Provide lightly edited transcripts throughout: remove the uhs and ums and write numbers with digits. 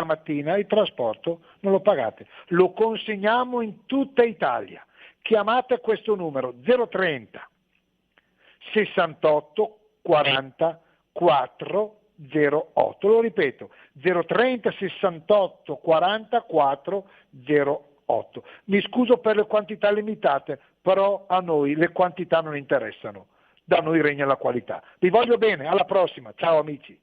mattina il trasporto non lo pagate, lo consegniamo in tutta Italia. Chiamate questo numero 030 68 40 408, lo ripeto 030 68 40 408. Mi scuso per le quantità limitate, però a noi le quantità non interessano, da noi regna la qualità. Vi voglio bene, alla prossima, ciao amici.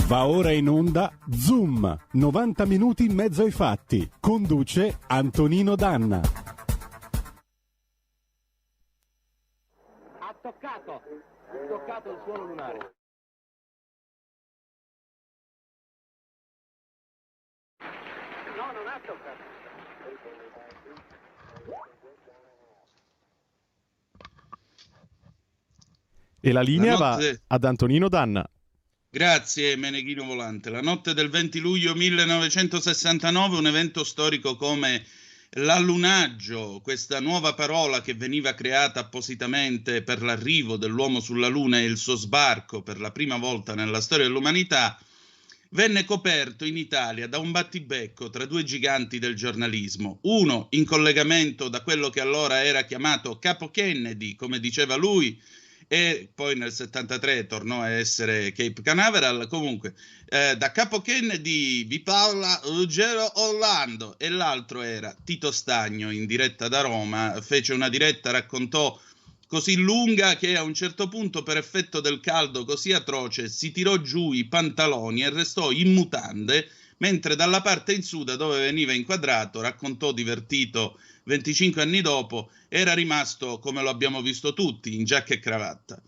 Va ora in onda Zoom, 90 minuti in mezzo ai fatti. Conduce Antonino Danna. Ha toccato il suolo lunare. No, non ha toccato. E la linea va ad Antonino Danna. Grazie Meneghino Volante. La notte del 20 luglio 1969, un evento storico come l'allunaggio, questa nuova parola che veniva creata appositamente per l'arrivo dell'uomo sulla Luna e il suo sbarco per la prima volta nella storia dell'umanità, venne coperto in Italia da un battibecco tra due giganti del giornalismo, uno in collegamento da quello che allora era chiamato Capo Kennedy, come diceva lui, e poi nel 73 tornò a essere Cape Canaveral. Comunque da Capo Kennedy vi parla Ruggero Orlando, e l'altro era Tito Stagno, in diretta da Roma. Fece una diretta, raccontò, così lunga che a un certo punto, per effetto del caldo così atroce, si tirò giù i pantaloni e restò in mutande, mentre dalla parte in su, da dove veniva inquadrato, raccontò divertito 25 anni dopo, era rimasto come lo abbiamo visto tutti, in giacca e cravatta.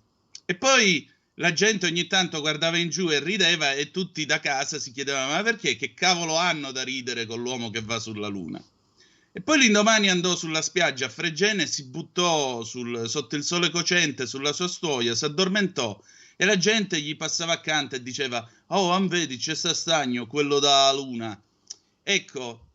E poi la gente ogni tanto guardava in giù e rideva, e tutti da casa si chiedevano: ma perché? Che cavolo hanno da ridere con l'uomo che va sulla Luna? E poi l'indomani andò sulla spiaggia a Fregene e si buttò sotto il sole cocente sulla sua stuoia, si addormentò, e la gente gli passava accanto e diceva: oh, vedi, c'è sta Stagno, quello da Luna. Ecco,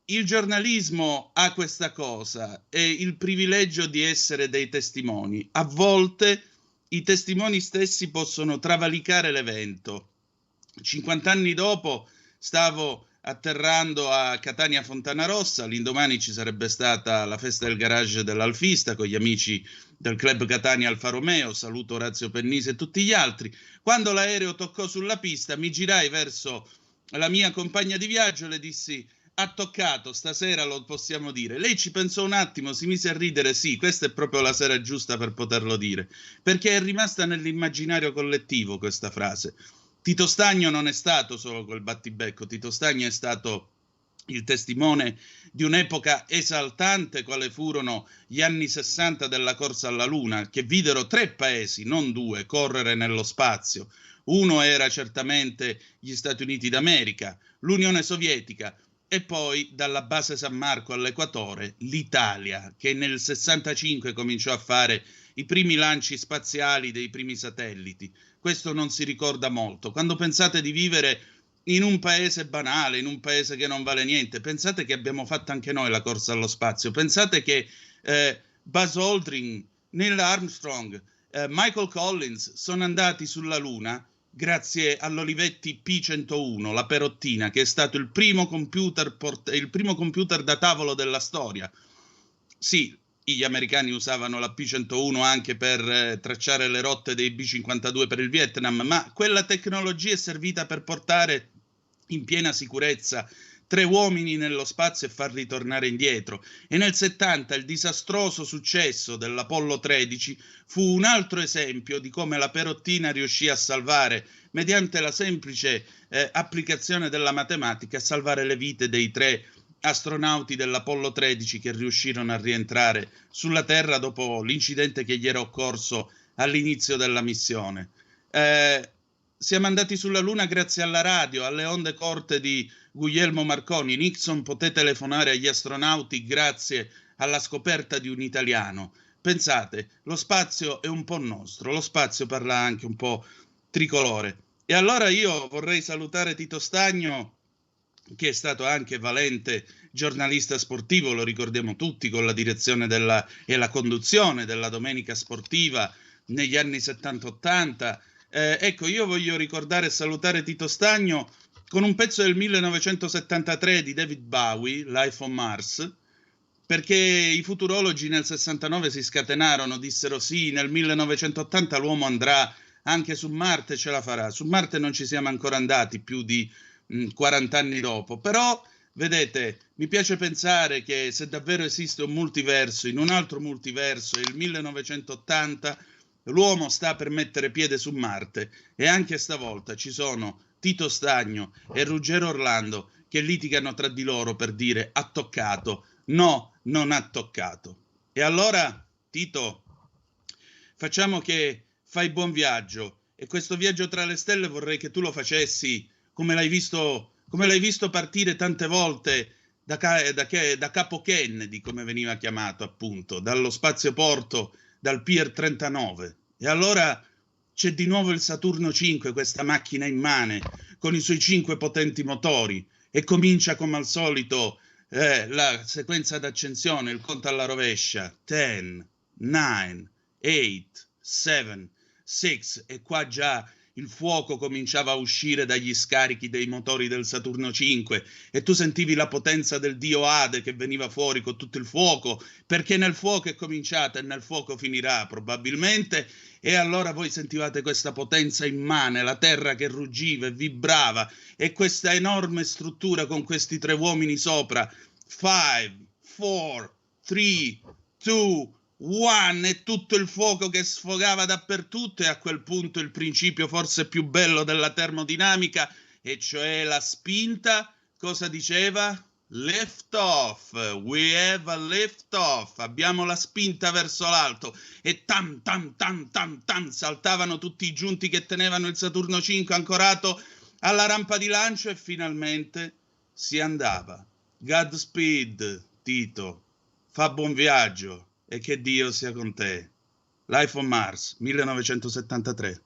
il giornalismo ha questa cosa, è il privilegio di essere dei testimoni. A volte i testimoni stessi possono travalicare l'evento. 50 anni dopo stavo atterrando a Catania Fontanarossa, l'indomani ci sarebbe stata la festa del garage dell'Alfista con gli amici del club Catania Alfa Romeo, saluto Orazio Pennise e tutti gli altri. Quando l'aereo toccò sulla pista mi girai verso la mia compagna di viaggio e le dissi: ha toccato, stasera lo possiamo dire. Lei ci pensò un attimo, si mise a ridere. Sì, questa è proprio la sera giusta per poterlo dire, perché è rimasta nell'immaginario collettivo questa frase. Tito Stagno non è stato solo quel battibecco, Tito Stagno è stato il testimone di un'epoca esaltante quale furono gli anni 60 della corsa alla Luna, che videro 3 paesi, non 2, correre nello spazio. Uno era certamente gli Stati Uniti d'America, l'Unione Sovietica, e poi dalla base San Marco all'equatore l'Italia, che nel 65 cominciò a fare i primi lanci spaziali dei primi satelliti. Questo non si ricorda molto. Quando pensate di vivere in un paese banale, in un paese che non vale niente, pensate che abbiamo fatto anche noi la corsa allo spazio. Pensate che Buzz Aldrin, Neil Armstrong, Michael Collins sono andati sulla Luna grazie all'Olivetti P101, la Perottina, che è stato il primo computer da tavolo della storia. Sì, gli americani usavano la P101 anche per tracciare le rotte dei B-52 per il Vietnam, ma quella tecnologia è servita per portare in piena sicurezza 3 uomini nello spazio e farli tornare indietro. E nel 70 il disastroso successo dell'Apollo 13 fu un altro esempio di come la Perottina riuscì a salvare, mediante la semplice applicazione della matematica, a salvare le vite dei 3 astronauti dell'Apollo 13 che riuscirono a rientrare sulla Terra dopo l'incidente che gli era occorso all'inizio della missione. Siamo andati sulla Luna grazie alla radio, alle onde corte di Guglielmo Marconi. Nixon poté telefonare agli astronauti grazie alla scoperta di un italiano. Pensate, lo spazio è un po' nostro, lo spazio parla anche un po' tricolore. E allora io vorrei salutare Tito Stagno che è stato anche valente giornalista sportivo, lo ricordiamo tutti, con la direzione e la conduzione della Domenica Sportiva negli anni 70-80. Ecco, io voglio ricordare e salutare Tito Stagno con un pezzo del 1973 di David Bowie, Life on Mars, perché i futurologi nel 69 si scatenarono, dissero sì, nel 1980 l'uomo andrà anche su Marte, ce la farà. Su Marte non ci siamo ancora andati più di 40 anni dopo, però vedete, mi piace pensare che se davvero esiste un multiverso, in un altro multiverso, il 1980, l'uomo sta per mettere piede su Marte e anche stavolta ci sono Tito Stagno e Ruggero Orlando che litigano tra di loro per dire ha toccato, no, non ha toccato. E allora, Tito, facciamo che fai buon viaggio e questo viaggio tra le stelle vorrei che tu lo facessi come l'hai visto partire tante volte da Capo Kennedy, come veniva chiamato appunto, dallo spazioporto, dal Pier 39. E allora c'è di nuovo il Saturno 5, questa macchina immane, con i suoi 5 potenti motori, e comincia come al solito la sequenza d'accensione, il conto alla rovescia, 10, 9, 8, 7, 6, e qua già il fuoco cominciava a uscire dagli scarichi dei motori del Saturno 5 e tu sentivi la potenza del dio Ade che veniva fuori con tutto il fuoco, perché nel fuoco è cominciata e nel fuoco finirà probabilmente, e allora voi sentivate questa potenza immane, la terra che ruggiva e vibrava, e questa enorme struttura con questi 3 uomini sopra, 5, 4, 3, 2, One, e tutto il fuoco che sfogava dappertutto, e a quel punto il principio forse più bello della termodinamica, e cioè la spinta, cosa diceva? Lift off, we have a lift off, abbiamo la spinta verso l'alto, e tam tam tam tam tam saltavano tutti i giunti che tenevano il Saturno 5 ancorato alla rampa di lancio e finalmente si andava. Godspeed, Tito, fa buon viaggio e che Dio sia con te. Life on Mars, 1973.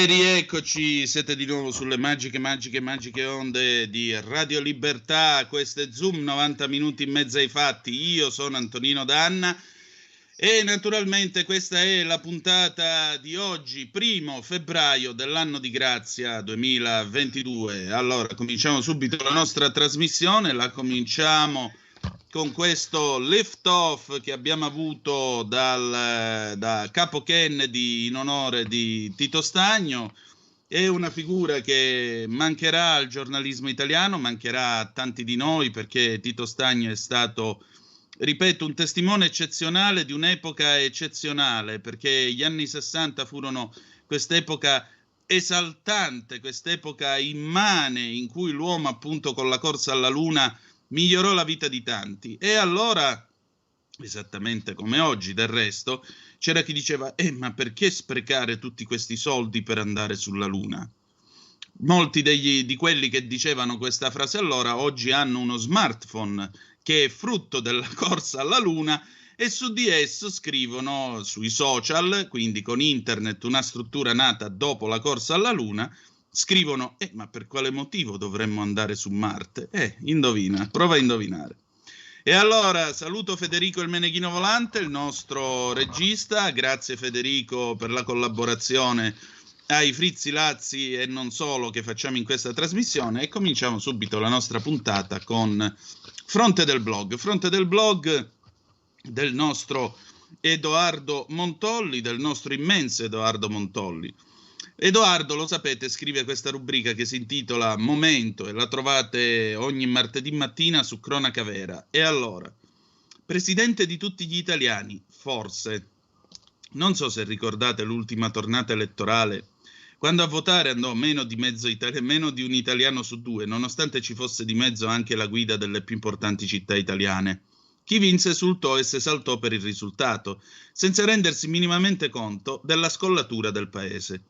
E rieccoci, siete di nuovo sulle magiche onde di Radio Libertà. Questo è Zoom, 90 minuti in mezzo ai fatti. Io sono Antonino Danna e naturalmente questa è la puntata di oggi, 1 febbraio dell'anno di grazia 2022. Allora, cominciamo subito la nostra trasmissione, la cominciamo con questo lift off che abbiamo avuto da Capo Kennedy in onore di Tito Stagno. È una figura che mancherà al giornalismo italiano, mancherà a tanti di noi, perché Tito Stagno è stato, ripeto, un testimone eccezionale di un'epoca eccezionale, perché gli anni 60 furono quest'epoca esaltante, quest'epoca immane in cui l'uomo, appunto, con la corsa alla luna migliorò la vita di tanti. E allora, esattamente come oggi del resto, c'era chi diceva ma perché sprecare tutti questi soldi per andare sulla luna? Molti di quelli che dicevano questa frase allora oggi hanno uno smartphone che è frutto della corsa alla luna e su di esso scrivono sui social, quindi con internet, una struttura nata dopo la corsa alla luna, scrivono ma per quale motivo dovremmo andare su Marte? Indovina, prova a indovinare. E allora saluto Federico il Meneghino Volante, il nostro regista. Grazie Federico per la collaborazione ai Frizzi Lazzi e non solo che facciamo in questa trasmissione, e cominciamo subito la nostra puntata con Fronte del blog del nostro Edoardo Montolli, del nostro immenso Edoardo Montolli. Edoardo, lo sapete, scrive questa rubrica che si intitola Momento e la trovate ogni martedì mattina su Cronaca Vera. E allora, presidente di tutti gli italiani, forse. Non so se ricordate l'ultima tornata elettorale, quando a votare andò meno di un italiano su 2, nonostante ci fosse di mezzo anche la guida delle più importanti città italiane. Chi vinse esultò e si esaltò per il risultato, senza rendersi minimamente conto della scollatura del paese.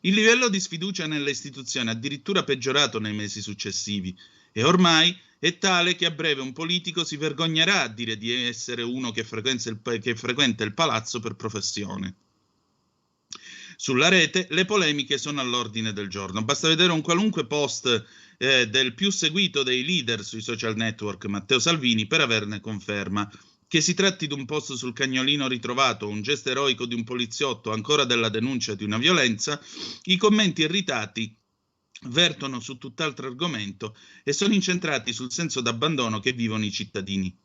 Il livello di sfiducia nelle istituzioni è addirittura peggiorato nei mesi successivi e ormai è tale che a breve un politico si vergognerà a dire di essere uno che frequenta il palazzo per professione. Sulla rete le polemiche sono all'ordine del giorno. Basta vedere un qualunque post del più seguito dei leader sui social network, Matteo Salvini, per averne conferma. Che si tratti di un post sul cagnolino ritrovato, un gesto eroico di un poliziotto, ancora della denuncia di una violenza, i commenti irritati vertono su tutt'altro argomento e sono incentrati sul senso d'abbandono che vivono i cittadini.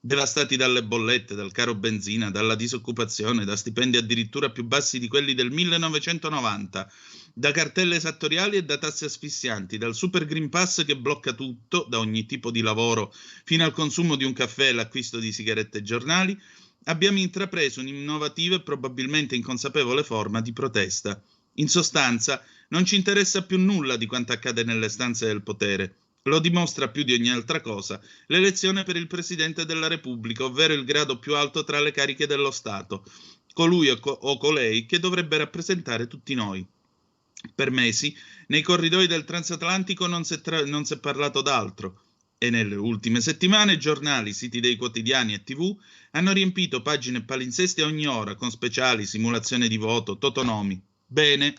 Devastati dalle bollette, dal caro benzina, dalla disoccupazione, da stipendi addirittura più bassi di quelli del 1990, da cartelle esattoriali e da tasse asfissianti, dal super Green Pass che blocca tutto, da ogni tipo di lavoro fino al consumo di un caffè e l'acquisto di sigarette e giornali, abbiamo intrapreso un'innovativa e probabilmente inconsapevole forma di protesta. In sostanza, non ci interessa più nulla di quanto accade nelle stanze del potere. Lo dimostra più di ogni altra cosa l'elezione per il Presidente della Repubblica, ovvero il grado più alto tra le cariche dello Stato, colui o colei che dovrebbe rappresentare tutti noi. Per mesi, nei corridoi del transatlantico non si è parlato d'altro, e nelle ultime settimane giornali, siti dei quotidiani e TV hanno riempito pagine e palinsesti a ogni ora con speciali, simulazione di voto, totonomi. Bene.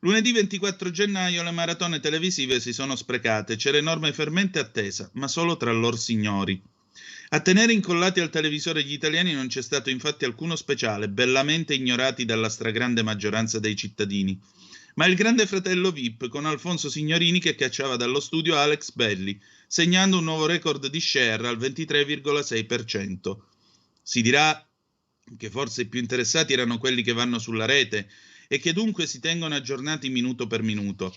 Lunedì 24 gennaio le maratone televisive si sono sprecate, c'era enorme fermento e attesa, ma solo tra lor signori. A tenere incollati al televisore gli italiani non c'è stato infatti alcuno speciale, bellamente ignorati dalla stragrande maggioranza dei cittadini, ma il grande fratello VIP con Alfonso Signorini che cacciava dallo studio Alex Belli, segnando un nuovo record di share al 23,6%. Si dirà che forse i più interessati erano quelli che vanno sulla rete, e che dunque si tengono aggiornati minuto per minuto.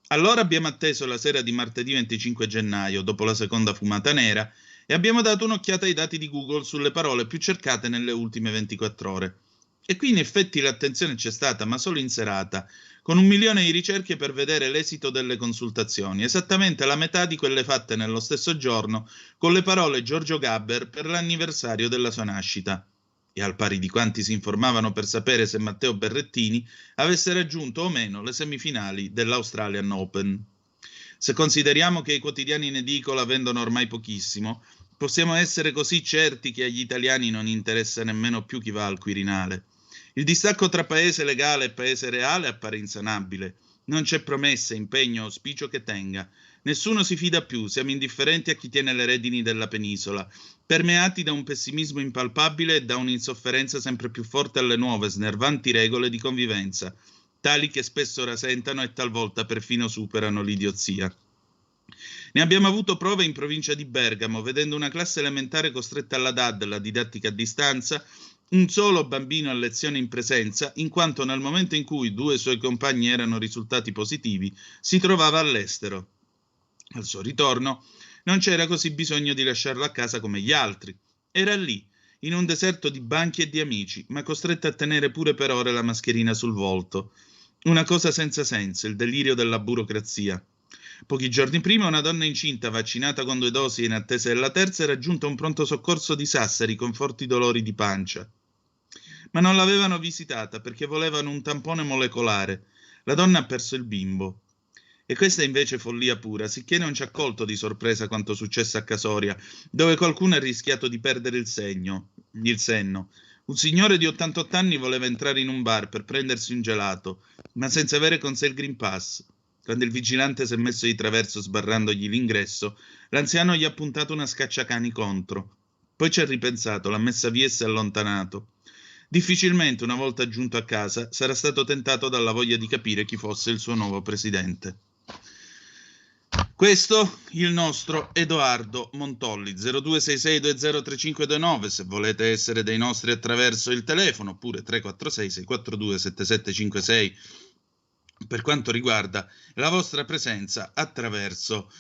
Allora abbiamo atteso la sera di martedì 25 gennaio, dopo la seconda fumata nera, e abbiamo dato un'occhiata ai dati di Google sulle parole più cercate nelle ultime 24 ore. E qui in effetti l'attenzione c'è stata, ma solo in serata, con 1 milione di ricerche per vedere l'esito delle consultazioni, esattamente la metà di quelle fatte nello stesso giorno con le parole Giorgio Gabber per l'anniversario della sua nascita. E al pari di quanti si informavano per sapere se Matteo Berrettini avesse raggiunto o meno le semifinali dell'Australian Open. Se consideriamo che i quotidiani in edicola vendono ormai pochissimo, possiamo essere così certi che agli italiani non interessa nemmeno più chi va al Quirinale. Il distacco tra paese legale e paese reale appare insanabile. Non c'è promessa, impegno, auspicio che tenga. Nessuno si fida più, siamo indifferenti a chi tiene le redini della penisola, permeati da un pessimismo impalpabile e da un'insofferenza sempre più forte alle nuove, snervanti regole di convivenza, tali che spesso rasentano e talvolta perfino superano l'idiozia. Ne abbiamo avuto prove in provincia di Bergamo, vedendo una classe elementare costretta alla DAD, la didattica a distanza, un solo bambino a lezione in presenza, in quanto nel momento in cui 2 suoi compagni erano risultati positivi, si trovava all'estero. Al suo ritorno non c'era così bisogno di lasciarlo a casa come gli altri. Era lì, in un deserto di banchi e di amici, ma costretto a tenere pure per ore la mascherina sul volto. Una cosa senza senso, il delirio della burocrazia. Pochi giorni prima una donna incinta, vaccinata con 2 dosi e in attesa della terza, era giunta a un pronto soccorso di Sassari con forti dolori di pancia. Ma non l'avevano visitata perché volevano un tampone molecolare. La donna ha perso il bimbo. E questa è invece follia pura, sicché non ci ha colto di sorpresa quanto successo a Casoria, dove qualcuno ha rischiato di perdere il senno. Un signore di 88 anni voleva entrare in un bar per prendersi un gelato, ma senza avere con sé il Green Pass. Quando il vigilante si è messo di traverso sbarrandogli l'ingresso, l'anziano gli ha puntato una scacciacani contro. Poi ci ha ripensato, l'ha messa via e si è allontanato. Difficilmente, una volta giunto a casa, sarà stato tentato dalla voglia di capire chi fosse il suo nuovo presidente. Questo il nostro Edoardo Montolli, 0266203529, se volete essere dei nostri attraverso il telefono, oppure 346-642-7756 per quanto riguarda la vostra presenza attraverso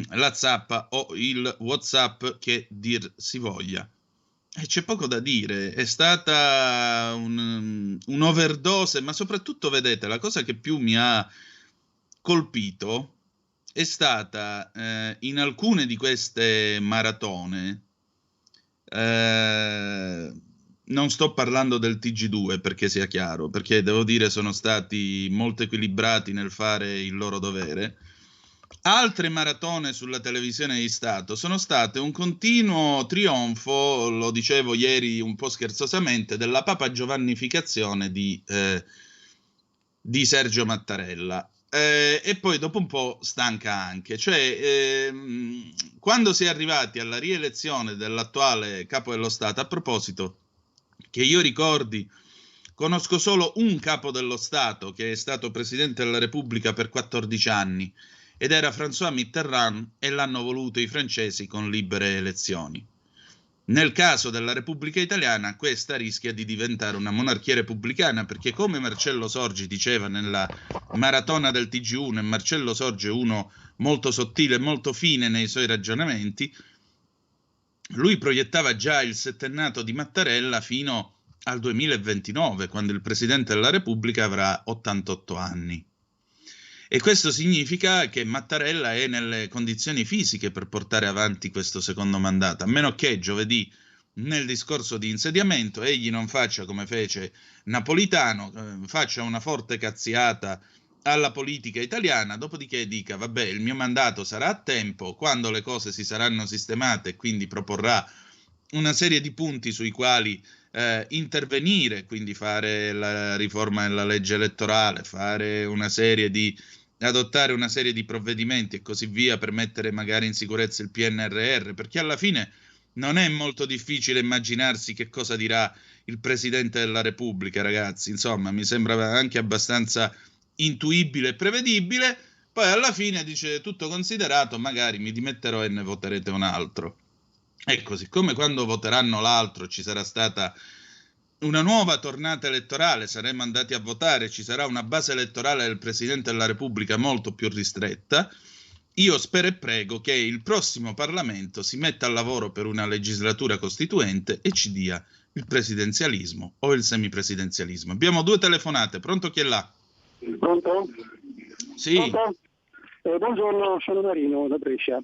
la zappa o il WhatsApp che dir si voglia. E c'è poco da dire, è stata un'overdose, ma soprattutto, vedete, la cosa che più mi ha colpito è stata in alcune di queste maratone, non sto parlando del TG2 perché sia chiaro, perché devo dire sono stati molto equilibrati nel fare il loro dovere. Altre maratone sulla televisione di Stato sono state un continuo trionfo, lo dicevo ieri un po' scherzosamente, della papagiovannificazione di Sergio Mattarella. E poi dopo un po' stanca anche, cioè quando si è arrivati alla rielezione dell'attuale capo dello Stato, a proposito, che io ricordi, conosco solo un capo dello Stato che è stato Presidente della Repubblica per 14 anni ed era François Mitterrand, e l'hanno voluto i francesi con libere elezioni. Nel caso della Repubblica Italiana, questa rischia di diventare una monarchia repubblicana, perché come Marcello Sorgi diceva nella maratona del TG1, e Marcello Sorgi è uno molto sottile e molto fine nei suoi ragionamenti, lui proiettava già il settennato di Mattarella fino al 2029, quando il Presidente della Repubblica avrà 88 anni. E questo significa che Mattarella è nelle condizioni fisiche per portare avanti questo secondo mandato, a meno che giovedì nel discorso di insediamento egli non faccia come fece Napolitano, faccia una forte cazziata alla politica italiana, dopodiché dica vabbè, il mio mandato sarà a tempo, quando le cose si saranno sistemate, e quindi proporrà una serie di punti sui quali intervenire, quindi fare la riforma della legge elettorale, adottare una serie di provvedimenti e così via per mettere magari in sicurezza il PNRR, perché alla fine non è molto difficile immaginarsi che cosa dirà il Presidente della Repubblica, ragazzi, insomma mi sembra anche abbastanza intuibile e prevedibile. Poi alla fine dice, tutto considerato, magari mi dimetterò e ne voterete un altro. Ecco, siccome quando voteranno l'altro ci sarà stata una nuova tornata elettorale, saremo andati a votare, ci sarà una base elettorale del Presidente della Repubblica molto più ristretta, io spero e prego che il prossimo Parlamento si metta al lavoro per una legislatura costituente e ci dia il presidenzialismo o il semipresidenzialismo. Abbiamo 2 telefonate, pronto, chi è là? Pronto? Sì. Pronto? Buongiorno, sono Marino da Brescia.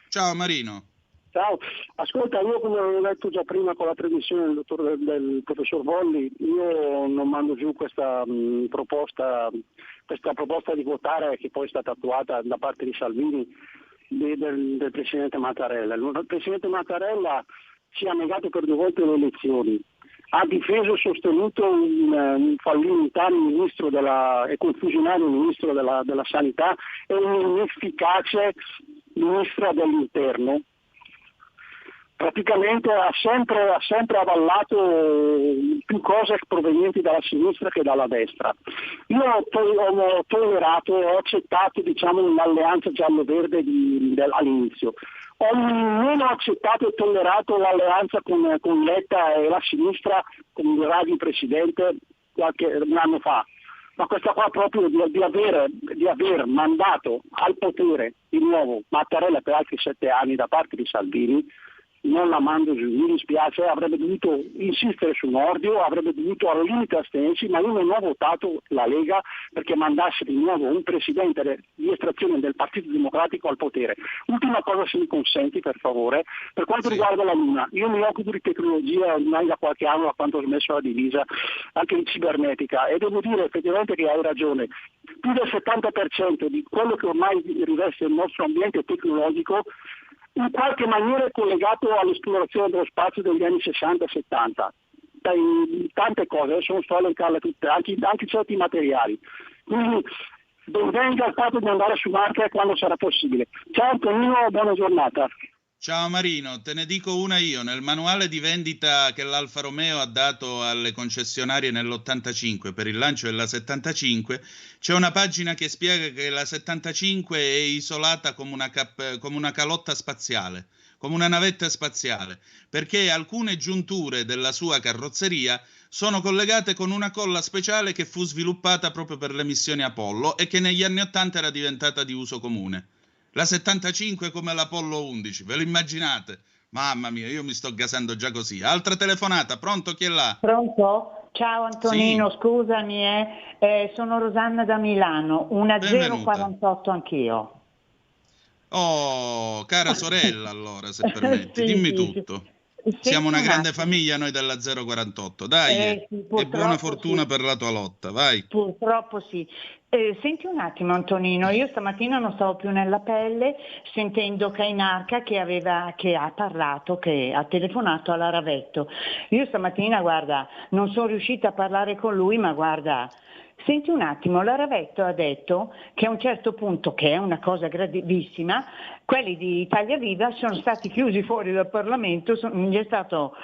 Ciao Marino. Ciao, ascolta, io come avevo detto già prima con la trasmissione del professor Volli, io non mando giù questa proposta di votare che poi è stata attuata da parte di Salvini del Presidente Mattarella. Il Presidente Mattarella si è negato per 2 volte le elezioni, ha difeso e sostenuto un fallimentare ministro e confusionario ministro della sanità e un inefficace ministro dell'interno. Praticamente ha sempre avallato più cose provenienti dalla sinistra che dalla destra. Io ho tollerato, ho accettato l'alleanza giallo-verde all'inizio. Ho meno accettato e tollerato l'alleanza con Letta e la sinistra con Draghi presidente un anno fa. Ma questa qua proprio di aver mandato al potere di nuovo Mattarella per altri 7 anni da parte di Salvini, non la mando giù, mi dispiace, avrebbe dovuto insistere su Nordio, avrebbe dovuto al limite astenersi, ma io non ho votato la Lega perché mandasse di nuovo un presidente di estrazione del Partito Democratico al potere. Ultima cosa, se mi consenti per favore, per quanto riguarda la Luna, io mi occupo di tecnologia ormai da qualche anno, da quando ho smesso la divisa, anche di cibernetica, e devo dire effettivamente che hai ragione, più del 70% di quello che ormai riveste il nostro ambiente tecnologico in qualche maniera è collegato all'esplorazione dello spazio degli anni 60-70, tante cose, adesso non sto a elencarle tutte, anche certi materiali. Quindi ben venga il fatto di andare su Marte quando sarà possibile. Ciao Antonino, buona giornata. Ciao Marino, te ne dico una io. Nel manuale di vendita che l'Alfa Romeo ha dato alle concessionarie nell'85 per il lancio della 75, c'è una pagina che spiega che la 75 è isolata come una calotta spaziale, come una navetta spaziale, perché alcune giunture della sua carrozzeria sono collegate con una colla speciale che fu sviluppata proprio per le missioni Apollo e che negli anni 80 era diventata di uso comune. La 75 come l'Apollo 11, ve lo immaginate? Mamma mia, io mi sto gasando già così. Altra telefonata, pronto? Chi è là? Pronto? Ciao Antonino, sì. Scusami, sono Rosanna da Milano, una Benvenuta. 048 anch'io. Oh, cara sorella, allora, se permetti, Sì, dimmi sì. tutto. Senti Siamo una un grande attimo. famiglia noi della 048, dai, Sì, e buona purtroppo fortuna sì. per la tua lotta, vai. Purtroppo sì. Senti un attimo Antonino, io stamattina non stavo più nella pelle sentendo Cainarca che ha parlato, che ha telefonato alla Ravetto. Io stamattina, guarda, non sono riuscita a parlare con lui, ma guarda, senti un attimo, la Ravetto ha detto che a un certo punto, che è una cosa gravissima, quelli di Italia Viva sono stati chiusi fuori dal Parlamento, non gli è stato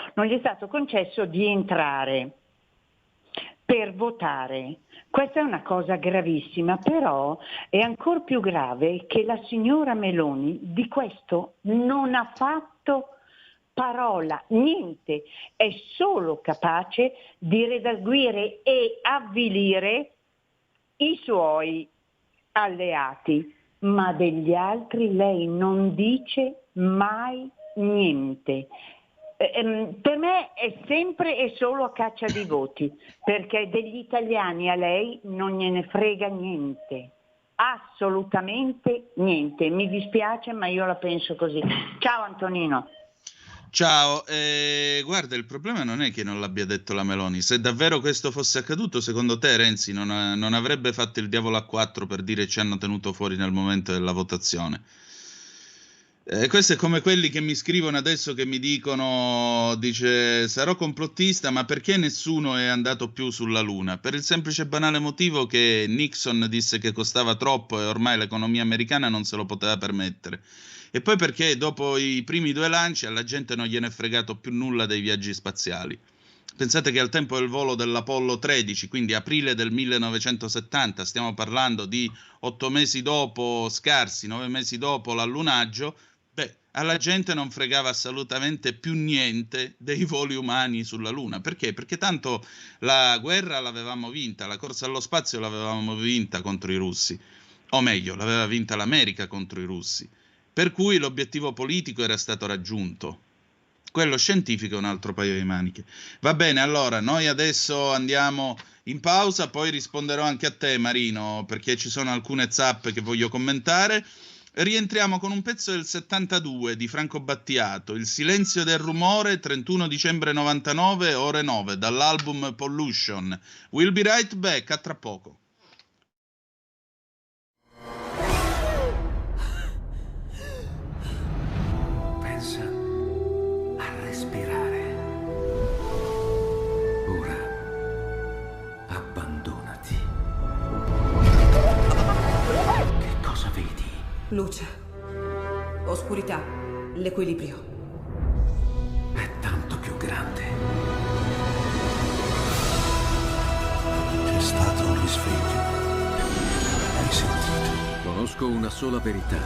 concesso di entrare per votare. Questa è una cosa gravissima, però è ancora più grave che la signora Meloni di questo non ha fatto parola, niente, è solo capace di redarguire e avvilire i suoi alleati, ma degli altri lei non dice mai niente. Per me è sempre e solo a caccia di voti, perché degli italiani a lei non gliene frega niente, assolutamente niente. Mi dispiace, ma io la penso così. Ciao Antonino. Ciao, guarda, il problema non è che non l'abbia detto la Meloni. Se davvero questo fosse accaduto, secondo te Renzi non avrebbe fatto il diavolo a 4 per dire ci hanno tenuto fuori nel momento della votazione? Questo è come quelli che mi scrivono adesso che mi dicono, dice, sarò complottista, ma perché nessuno è andato più sulla Luna? Per il semplice e banale motivo che Nixon disse che costava troppo e ormai l'economia americana non se lo poteva permettere. E poi perché dopo i primi 2 lanci alla gente non gliene è fregato più nulla dei viaggi spaziali. Pensate che al tempo del volo dell'Apollo 13, quindi aprile del 1970, stiamo parlando di 8 mesi dopo, scarsi 9 mesi dopo l'allunaggio, alla gente non fregava assolutamente più niente dei voli umani sulla Luna. Perché? Perché tanto la guerra l'avevamo vinta, la corsa allo spazio l'avevamo vinta contro i russi, o meglio, l'aveva vinta l'America contro i russi. Per cui l'obiettivo politico era stato raggiunto. Quello scientifico è un altro paio di maniche. Va bene, allora, noi adesso andiamo in pausa, poi risponderò anche a te, Marino, perché ci sono alcune zappe che voglio commentare. Rientriamo con un pezzo del 72 di Franco Battiato, Il silenzio del rumore, 31 dicembre 99, ore 9, dall'album Pollution. We'll be right back, a tra poco. Pensa a respirare. Luce, oscurità, l'equilibrio. È tanto più grande. C'è stato un risveglio. Hai sentito? Conosco una sola verità.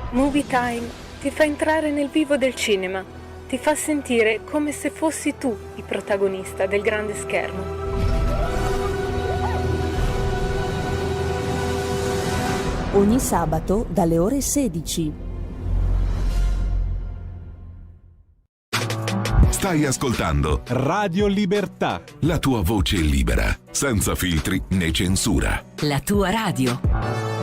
Movie Time ti fa entrare nel vivo del cinema, ti fa sentire come se fossi tu il protagonista del grande schermo. Ogni sabato dalle ore 16. Stai ascoltando Radio Libertà. La tua voce libera, senza filtri né censura. La tua radio.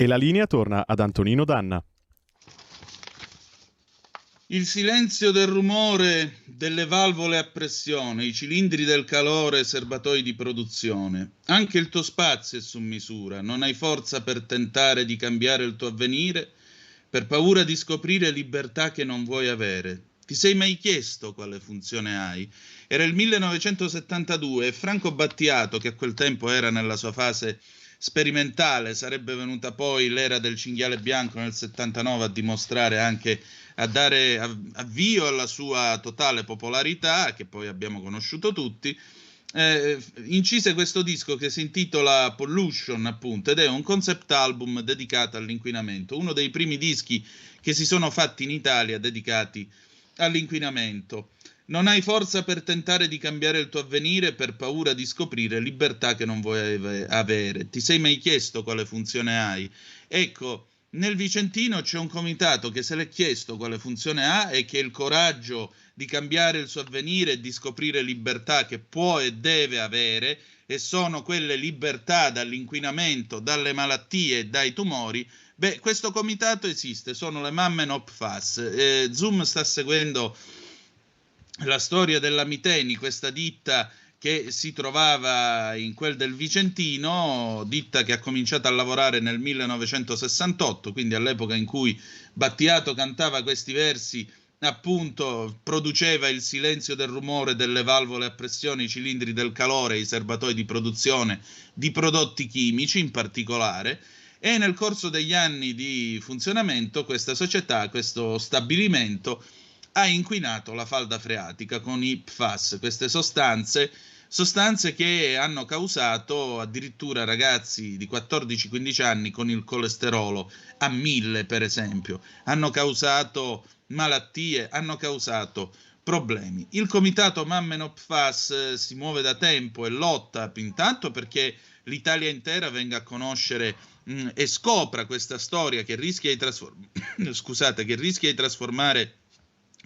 E la linea torna ad Antonino Danna. Il silenzio del rumore delle valvole a pressione, i cilindri del calore, serbatoi di produzione. Anche il tuo spazio è su misura, non hai forza per tentare di cambiare il tuo avvenire, per paura di scoprire libertà che non vuoi avere. Ti sei mai chiesto quale funzione hai? Era il 1972 e Franco Battiato, che a quel tempo era nella sua fase sperimentale, sarebbe venuta poi l'era del cinghiale bianco nel 79 a dimostrare anche, a dare avvio alla sua totale popolarità, che poi abbiamo conosciuto tutti, incise questo disco che si intitola Pollution, appunto, ed è un concept album dedicato all'inquinamento, uno dei primi dischi che si sono fatti in Italia dedicati all'inquinamento. Non hai forza per tentare di cambiare il tuo avvenire per paura di scoprire libertà che non vuoi avere. Ti sei mai chiesto quale funzione hai? Ecco, nel Vicentino c'è un comitato che se l'è chiesto quale funzione ha e che ha il coraggio di cambiare il suo avvenire e di scoprire libertà che può e deve avere, e sono quelle libertà dall'inquinamento, dalle malattie e dai tumori, beh, questo comitato esiste, sono le mamme no PFAS. Zoom sta seguendo la storia della Miteni, questa ditta che si trovava in quel del Vicentino, ditta che ha cominciato a lavorare nel 1968, quindi all'epoca in cui Battiato cantava questi versi, appunto produceva il silenzio del rumore delle valvole a pressione, i cilindri del calore, i serbatoi di produzione di prodotti chimici in particolare. E nel corso degli anni di funzionamento questa società, questo stabilimento, ha inquinato la falda freatica con i PFAS, queste sostanze che hanno causato addirittura ragazzi di 14-15 anni con il colesterolo a 1000 per esempio, hanno causato malattie, hanno causato problemi. Il comitato Mamme no PFAS si muove da tempo e lotta intanto perché l'Italia intera venga a conoscere e scopra questa storia che rischia di trasformare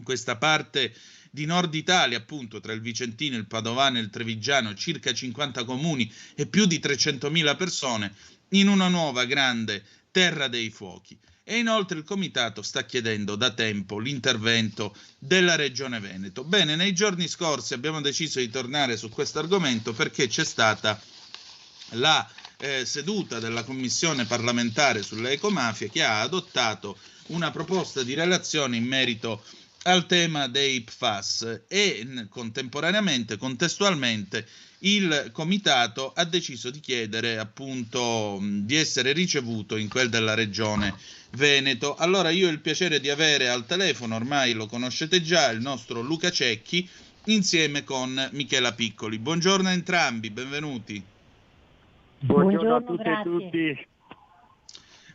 questa parte di Nord Italia, appunto tra il Vicentino, il Padovano e il Trevigiano, circa 50 comuni e più di 300.000 persone, in una nuova grande terra dei fuochi. E inoltre il comitato sta chiedendo da tempo l'intervento della Regione Veneto. Bene, nei giorni scorsi abbiamo deciso di tornare su questo argomento perché c'è stata la seduta della Commissione parlamentare sulle ecomafie che ha adottato una proposta di relazione in merito al tema dei PFAS e contestualmente il comitato ha deciso di chiedere appunto di essere ricevuto in quel della Regione Veneto. Allora io ho il piacere di avere al telefono, ormai lo conoscete già, il nostro Luca Cecchi insieme con Michela Piccoli. Buongiorno a entrambi, benvenuti. Buongiorno a tutte e tutti.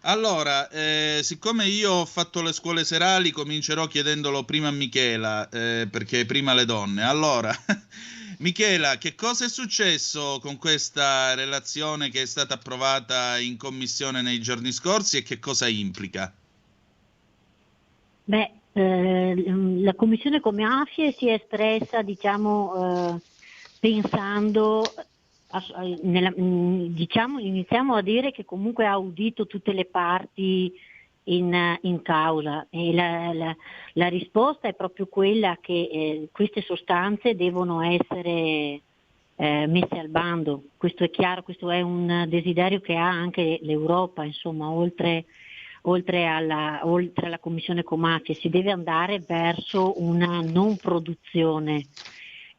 Allora, siccome io ho fatto le scuole serali, comincerò chiedendolo prima a Michela, perché prima le donne. Allora, Michela, che cosa è successo con questa relazione che è stata approvata in commissione nei giorni scorsi e che cosa implica? Beh, la commissione ecomafie si è espressa, pensando... iniziamo a dire che comunque ha audito tutte le parti in causa e la risposta è proprio quella che queste sostanze devono essere messe al bando. Questo è chiaro, questo è un desiderio che ha anche l'Europa, insomma, oltre alla Commissione Ecomafie si deve andare verso una non produzione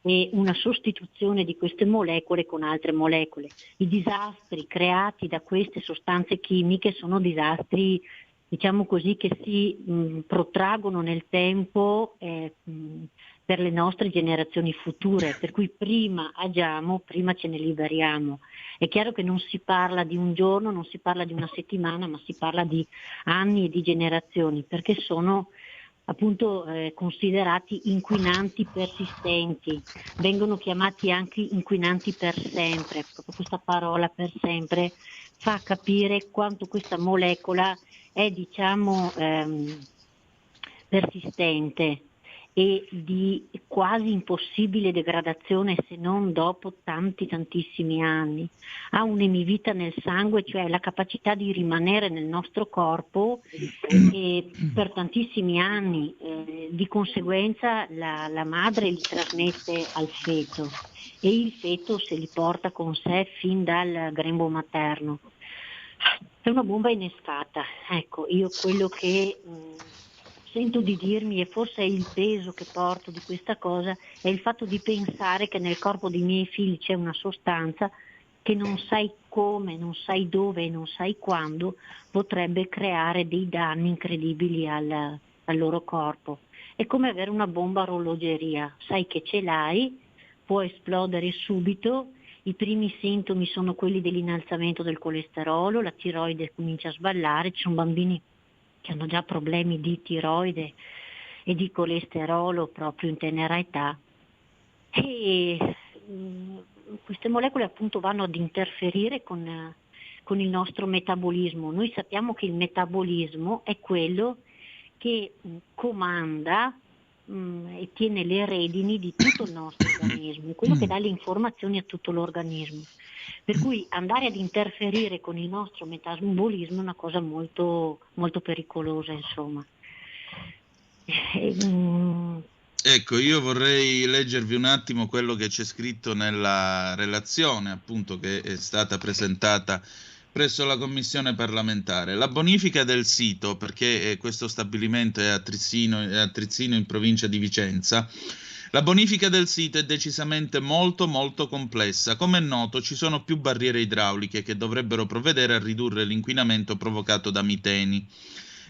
e una sostituzione di queste molecole con altre molecole. I disastri creati da queste sostanze chimiche sono disastri, diciamo così, che si protraggono nel tempo per le nostre generazioni future, per cui prima agiamo, prima ce ne liberiamo. È chiaro che non si parla di un giorno, non si parla di una settimana, ma si parla di anni e di generazioni, perché sono appunto considerati inquinanti persistenti, vengono chiamati anche inquinanti per sempre. Proprio questa parola per sempre fa capire quanto questa molecola è persistente e di quasi impossibile degradazione se non dopo tantissimi anni. Ha un'emivita nel sangue, cioè la capacità di rimanere nel nostro corpo per tantissimi anni, di conseguenza la madre li trasmette al feto e il feto se li porta con sé fin dal grembo materno. È una bomba innescata. Ecco, io quello che sento di dirmi, e forse è il peso che porto di questa cosa, è il fatto di pensare che nel corpo dei miei figli c'è una sostanza che non sai come, non sai dove e non sai quando potrebbe creare dei danni incredibili al loro corpo. È come avere una bomba a orologeria, sai che ce l'hai, può esplodere subito. I primi sintomi sono quelli dell'innalzamento del colesterolo, la tiroide comincia a sballare, ci sono bambini che hanno già problemi di tiroide e di colesterolo proprio in tenera età, e queste molecole appunto vanno ad interferire con il nostro metabolismo. Noi sappiamo che il metabolismo è quello che comanda e tiene le redini di tutto il nostro organismo, è quello che dà le informazioni a tutto l'organismo. Per cui andare ad interferire con il nostro metabolismo è una cosa molto, molto pericolosa, insomma. Ecco, io vorrei leggervi un attimo quello che c'è scritto nella relazione, appunto, che è stata presentata presso la commissione parlamentare. La bonifica del sito, perché questo stabilimento è a Trizzino in provincia di Vicenza, la bonifica del sito è decisamente molto molto complessa. Come è noto, ci sono più barriere idrauliche che dovrebbero provvedere a ridurre l'inquinamento provocato da miteni.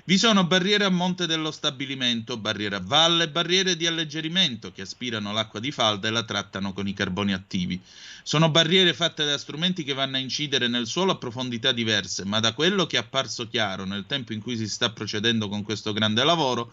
Vi sono barriere a monte dello stabilimento, barriere a valle, barriere di alleggerimento che aspirano l'acqua di falda e la trattano con i carboni attivi. Sono barriere fatte da strumenti che vanno a incidere nel suolo a profondità diverse, ma da quello che è apparso chiaro nel tempo in cui si sta procedendo con questo grande lavoro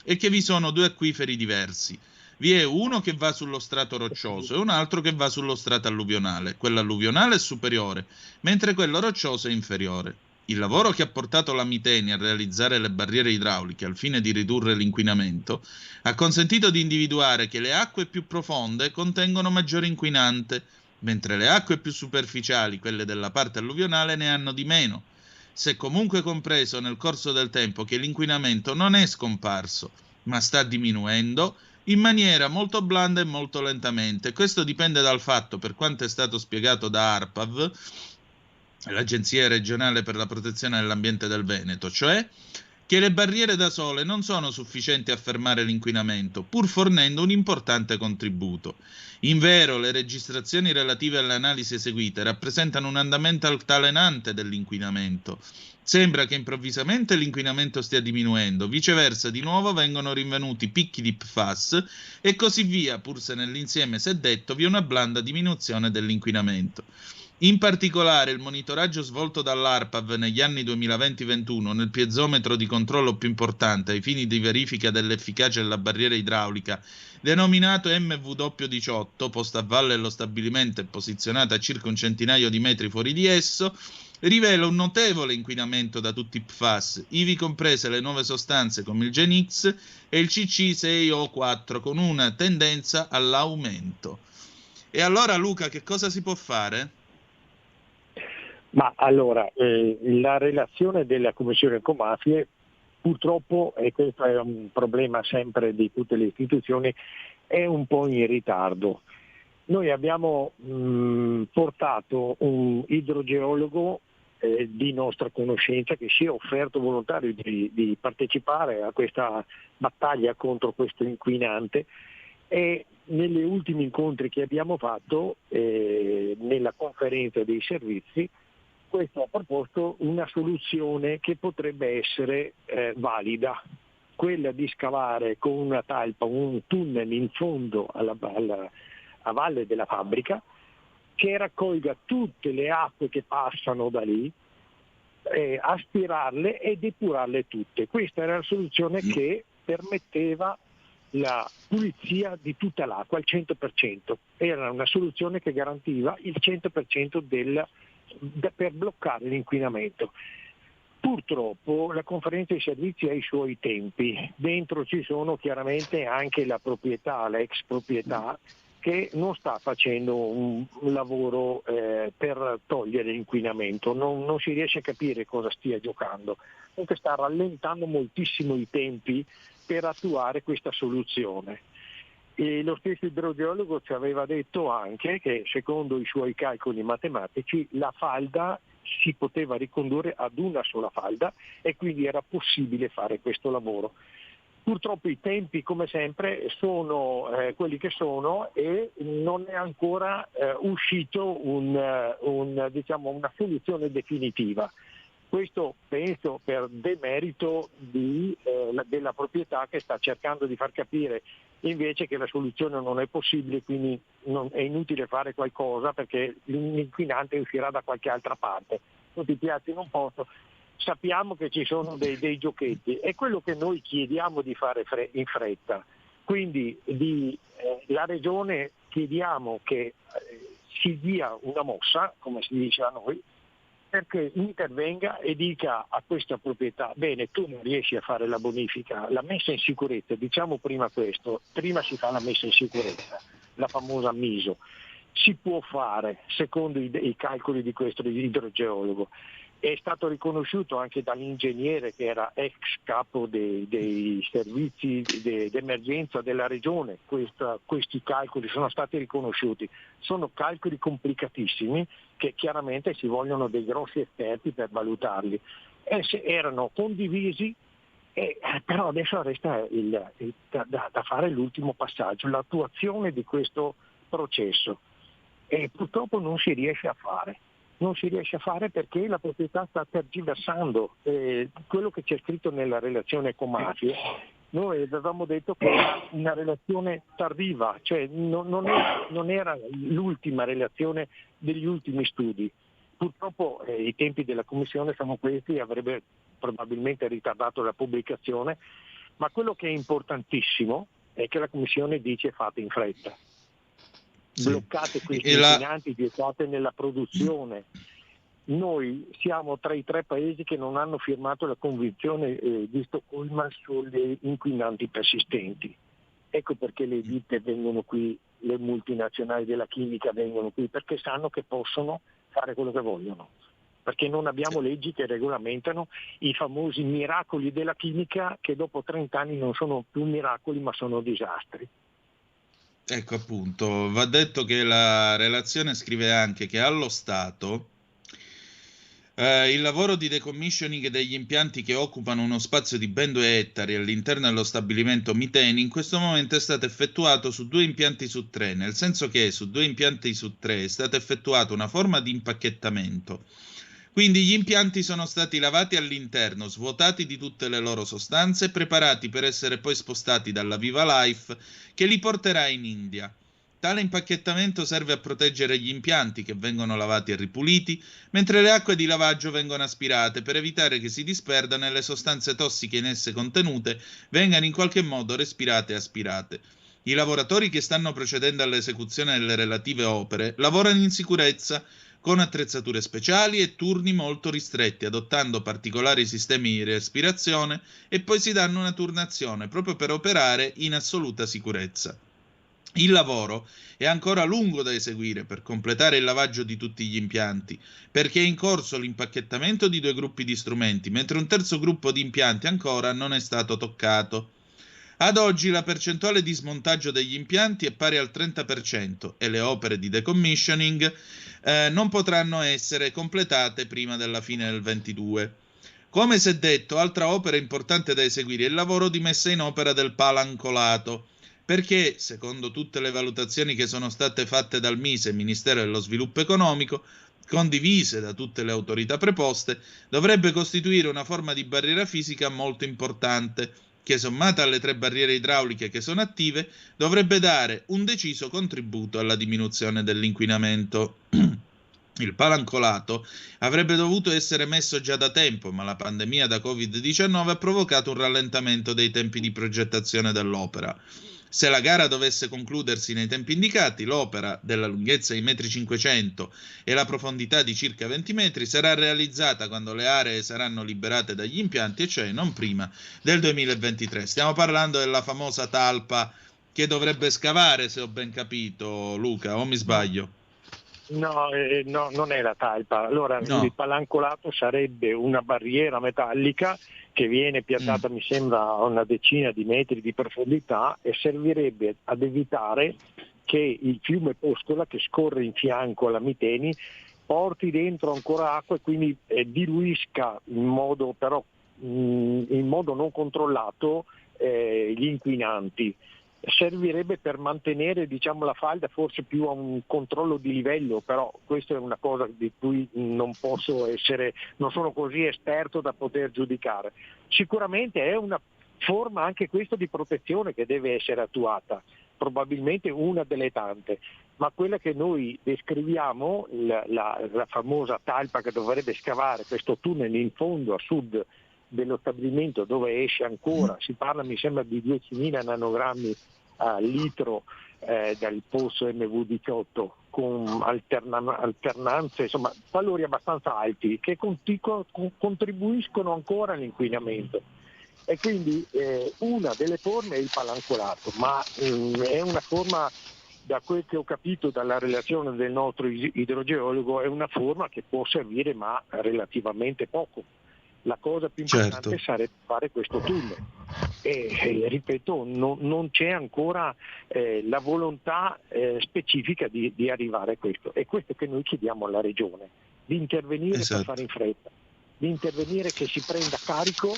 è che vi sono due acquiferi diversi. Vi è uno che va sullo strato roccioso e un altro che va sullo strato alluvionale. Quello alluvionale è superiore, mentre quello roccioso è inferiore. Il lavoro che ha portato la Miteni a realizzare le barriere idrauliche al fine di ridurre l'inquinamento ha consentito di individuare che le acque più profonde contengono maggiore inquinante, mentre le acque più superficiali, quelle della parte alluvionale, ne hanno di meno. Si è comunque compreso nel corso del tempo che l'inquinamento non è scomparso, ma sta diminuendo in maniera molto blanda e molto lentamente. Questo dipende dal fatto, per quanto è stato spiegato da ARPAV, l'Agenzia regionale per la protezione dell'ambiente del Veneto, cioè che le barriere da sole non sono sufficienti a fermare l'inquinamento, pur fornendo un importante contributo. Invero, le registrazioni relative alle analisi eseguite rappresentano un andamento altalenante dell'inquinamento. Sembra che improvvisamente l'inquinamento stia diminuendo, viceversa di nuovo vengono rinvenuti picchi di PFAS e così via, pur se nell'insieme si è detto vi è una blanda diminuzione dell'inquinamento. In particolare, il monitoraggio svolto dall'ARPAV negli anni 2020-21 nel piezometro di controllo più importante ai fini di verifica dell'efficacia della barriera idraulica, denominato MW18, posto a valle dello stabilimento e posizionato a circa un centinaio di metri fuori di esso, rivela un notevole inquinamento da tutti i PFAS, ivi comprese le nuove sostanze come il GenX e il CC6O4, con una tendenza all'aumento. E allora, Luca, che cosa si può fare? Ma allora, la relazione della Commissione Ecomafie purtroppo, e questo è un problema sempre di tutte le istituzioni, è un po' in ritardo. Noi abbiamo portato un idrogeologo di nostra conoscenza che si è offerto volontario di partecipare a questa battaglia contro questo inquinante, e negli ultimi incontri che abbiamo fatto nella conferenza dei servizi, questo ha proposto una soluzione che potrebbe essere valida, quella di scavare con una talpa un tunnel in fondo a valle della fabbrica che raccolga tutte le acque che passano da lì, aspirarle e depurarle tutte. Questa era la soluzione che permetteva la pulizia di tutta l'acqua al 100%, era una soluzione che garantiva il 100% per bloccare l'inquinamento. Purtroppo la conferenza dei servizi ha i suoi tempi, dentro ci sono chiaramente anche la proprietà, la ex proprietà, che non sta facendo un lavoro per togliere l'inquinamento, non si riesce a capire cosa stia giocando, comunque sta rallentando moltissimo i tempi per attuare questa soluzione. E lo stesso idrogeologo ci aveva detto anche che secondo i suoi calcoli matematici la falda si poteva ricondurre ad una sola falda e quindi era possibile fare questo lavoro. Purtroppo i tempi, come sempre, sono quelli che sono e non è ancora uscito una soluzione definitiva. Questo penso per demerito della proprietà, che sta cercando di far capire invece che la soluzione non è possibile, quindi è inutile fare qualcosa perché l'inquinante uscirà da qualche altra parte. Non ti piace in un posto, sappiamo che ci sono dei giochetti, è quello che noi chiediamo di fare in fretta. Quindi la Regione chiediamo che si dia una mossa, come si dice a noi, perché intervenga e dica a questa proprietà: bene, tu non riesci a fare la bonifica, la messa in sicurezza, diciamo prima questo, prima si fa la messa in sicurezza, la famosa MISO, si può fare secondo i calcoli di questo idrogeologo. È stato riconosciuto anche dall'ingegnere che era ex capo dei servizi d'emergenza della regione. Questi calcoli sono stati riconosciuti. Sono calcoli complicatissimi che chiaramente ci vogliono dei grossi esperti per valutarli. Erano condivisi, però adesso resta da fare l'ultimo passaggio, l'attuazione di questo processo. E purtroppo non si riesce a fare. Non si riesce a fare perché la proprietà sta tergiversando. Quello che c'è scritto nella relazione ecomafie, noi avevamo detto che era una relazione tardiva, cioè non era l'ultima relazione degli ultimi studi. Purtroppo i tempi della Commissione sono questi, avrebbe probabilmente ritardato la pubblicazione, ma quello che è importantissimo è che la Commissione dice fate in fretta. Bloccate questi inquinanti, vietate nella produzione. Noi siamo tra i 3 paesi che non hanno firmato la convenzione di Stoccolma sugli inquinanti persistenti. Ecco perché le ditte vengono qui, le multinazionali della chimica vengono qui, perché sanno che possono fare quello che vogliono, perché non abbiamo leggi che regolamentano i famosi miracoli della chimica, che dopo 30 anni non sono più miracoli ma sono disastri. Ecco, appunto, va detto che la relazione scrive anche che allo Stato il lavoro di decommissioning degli impianti che occupano uno spazio di ben 2 ettari all'interno dello stabilimento Miteni in questo momento è stato effettuato su 2 impianti su 3, nel senso che su 2 impianti su 3 è stata effettuata una forma di impacchettamento. Quindi gli impianti sono stati lavati all'interno, svuotati di tutte le loro sostanze, preparati per essere poi spostati dalla Viva Life che li porterà in India. Tale impacchettamento serve a proteggere gli impianti che vengono lavati e ripuliti, mentre le acque di lavaggio vengono aspirate per evitare che si disperdano e le sostanze tossiche in esse contenute vengano in qualche modo respirate e aspirate. I lavoratori che stanno procedendo all'esecuzione delle relative opere lavorano in sicurezza, con attrezzature speciali e turni molto ristretti, adottando particolari sistemi di respirazione e poi si danno una turnazione proprio per operare in assoluta sicurezza. Il lavoro è ancora lungo da eseguire per completare il lavaggio di tutti gli impianti, perché è in corso l'impacchettamento di 2 gruppi di strumenti, mentre un terzo gruppo di impianti ancora non è stato toccato. Ad oggi la percentuale di smontaggio degli impianti è pari al 30% e le opere di decommissioning non potranno essere completate prima della fine del 22. Come si è detto, altra opera importante da eseguire è il lavoro di messa in opera del palancolato, perché, secondo tutte le valutazioni che sono state fatte dal MISE, Ministero dello Sviluppo Economico, condivise da tutte le autorità preposte, dovrebbe costituire una forma di barriera fisica molto importante, che sommata alle 3 barriere idrauliche che sono attive, dovrebbe dare un deciso contributo alla diminuzione dell'inquinamento. Il palancolato avrebbe dovuto essere messo già da tempo, ma la pandemia da Covid-19 ha provocato un rallentamento dei tempi di progettazione dell'opera. Se la gara dovesse concludersi nei tempi indicati, l'opera, della lunghezza di 1,5 m e la profondità di circa 20 metri, sarà realizzata quando le aree saranno liberate dagli impianti, e cioè non prima del 2023. Stiamo parlando della famosa talpa che dovrebbe scavare, se ho ben capito, Luca, o mi sbaglio? No, non è la talpa. Allora, il palancolato sarebbe una barriera metallica che viene piantata, mi sembra, a una decina di metri di profondità, e servirebbe ad evitare che il fiume Poscola, che scorre in fianco alla Miteni, porti dentro ancora acqua e quindi diluisca in modo non controllato gli inquinanti. Servirebbe per mantenere, diciamo, la falda forse più a un controllo di livello, però questa è una cosa di cui non sono così esperto da poter giudicare. Sicuramente è una forma anche questo di protezione che deve essere attuata, probabilmente una delle tante, ma quella che noi descriviamo, la famosa talpa che dovrebbe scavare questo tunnel in fondo a sud dello stabilimento, dove esce ancora, si parla mi sembra di 10.000 nanogrammi a litro dal pozzo MV18 con alternanze, insomma valori abbastanza alti che contribuiscono ancora all'inquinamento. E quindi una delle forme è il palancolato, ma è una forma, da quel che ho capito dalla relazione del nostro idrogeologo, è una forma che può servire ma relativamente poco. La cosa più importante sarebbe fare questo tunnel e ripeto, non c'è ancora la volontà specifica di arrivare a questo. È questo che noi chiediamo alla Regione, di intervenire per fare in fretta, di intervenire, che si prenda carico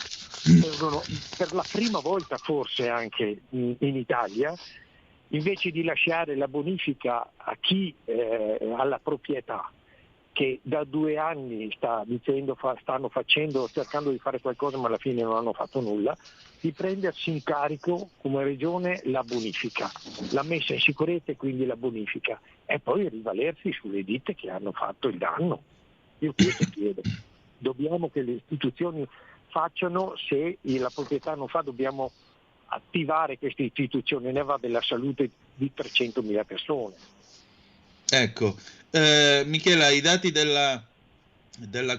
per la prima volta forse anche in Italia, invece di lasciare la bonifica a chi ha la proprietà, che da 2 anni stanno cercando di fare qualcosa ma alla fine non hanno fatto nulla, di prendersi in carico come Regione la bonifica, la messa in sicurezza e quindi la bonifica, e poi rivalersi sulle ditte che hanno fatto il danno. Io questo chiedo. Dobbiamo che le istituzioni facciano, se la proprietà non fa dobbiamo attivare queste istituzioni, ne va della salute di 300.000 persone. Ecco, Michela, i dati della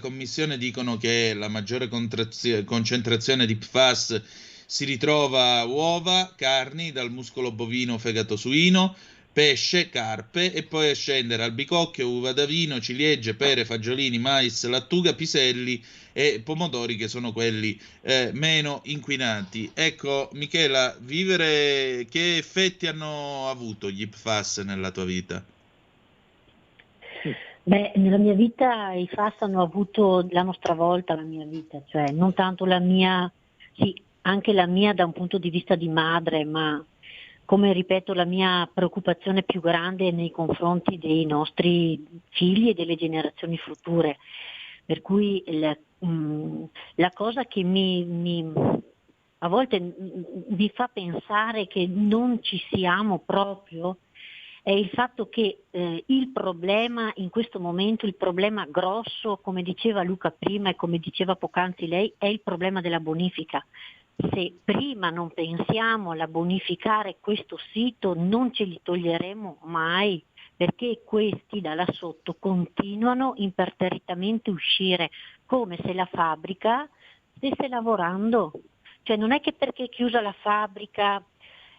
Commissione dicono che la maggiore concentrazione di PFAS si ritrova uova, carni, dal muscolo bovino, fegato suino, pesce, carpe, e poi a scendere albicocchio, uva da vino, ciliegie, pere, fagiolini, mais, lattuga, piselli e pomodori, che sono quelli meno inquinati. Ecco, Michela, che effetti hanno avuto gli PFAS nella tua vita? Beh, nella mia vita i FAS hanno avuto, l'hanno stravolta la mia vita, cioè non tanto la mia, sì, anche la mia da un punto di vista di madre, ma come ripeto la mia preoccupazione più grande è nei confronti dei nostri figli e delle generazioni future, per cui la cosa che a volte mi fa pensare che non ci siamo proprio è il fatto che il problema in questo momento, il problema grosso, come diceva Luca prima e come diceva poc'anzi lei, è il problema della bonifica. Se prima non pensiamo alla bonificare questo sito non ce li toglieremo mai, perché questi da là sotto continuano imperterritamente a uscire come se la fabbrica stesse lavorando. Cioè non è che perché è chiusa la fabbrica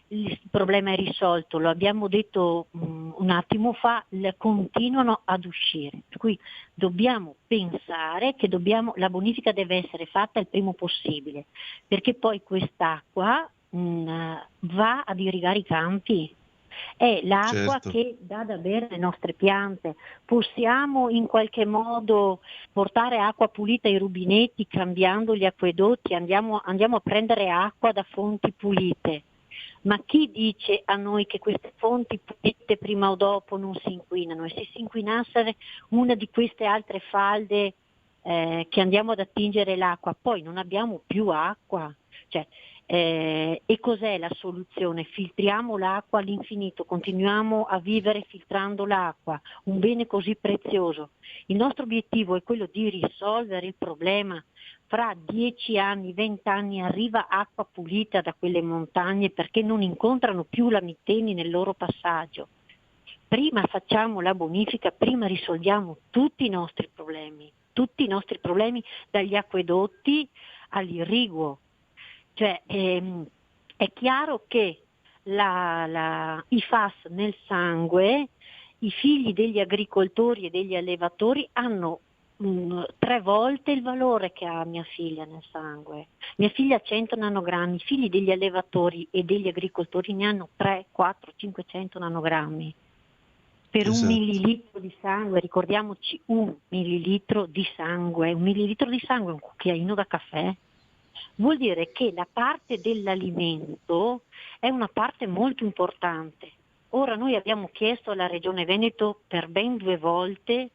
il problema è risolto, lo abbiamo detto un attimo fa, continuano ad uscire, per cui dobbiamo pensare che la bonifica deve essere fatta il primo possibile, perché poi quest'acqua va ad irrigare i campi, è l'acqua che dà da bere alle nostre piante. Possiamo in qualche modo portare acqua pulita ai rubinetti cambiando gli acquedotti, andiamo a prendere acqua da fonti pulite. Ma chi dice a noi che queste fonti pulite prima o dopo non si inquinano? E se si inquinasse una di queste altre falde che andiamo ad attingere l'acqua, poi non abbiamo più acqua. E cos'è la soluzione? Filtriamo l'acqua all'infinito, continuiamo a vivere filtrando l'acqua, un bene così prezioso. Il nostro obiettivo è quello di risolvere il problema. Fra 10 anni, 20 anni arriva acqua pulita da quelle montagne perché non incontrano più la Mitteni nel loro passaggio. Prima facciamo la bonifica, prima risolviamo tutti i nostri problemi dagli acquedotti all'irriguo. Cioè è chiaro che i FAS nel sangue, i figli degli agricoltori e degli allevatori hanno 3 volte il valore che ha mia figlia nel sangue. Mia figlia ha 100 nanogrammi, i figli degli allevatori e degli agricoltori ne hanno 3, 4, 500 nanogrammi. Per un millilitro di sangue, ricordiamoci, un millilitro di sangue è un cucchiaino da caffè. Vuol dire che la parte dell'alimento è una parte molto importante. Ora noi abbiamo chiesto alla Regione Veneto per ben 2 volte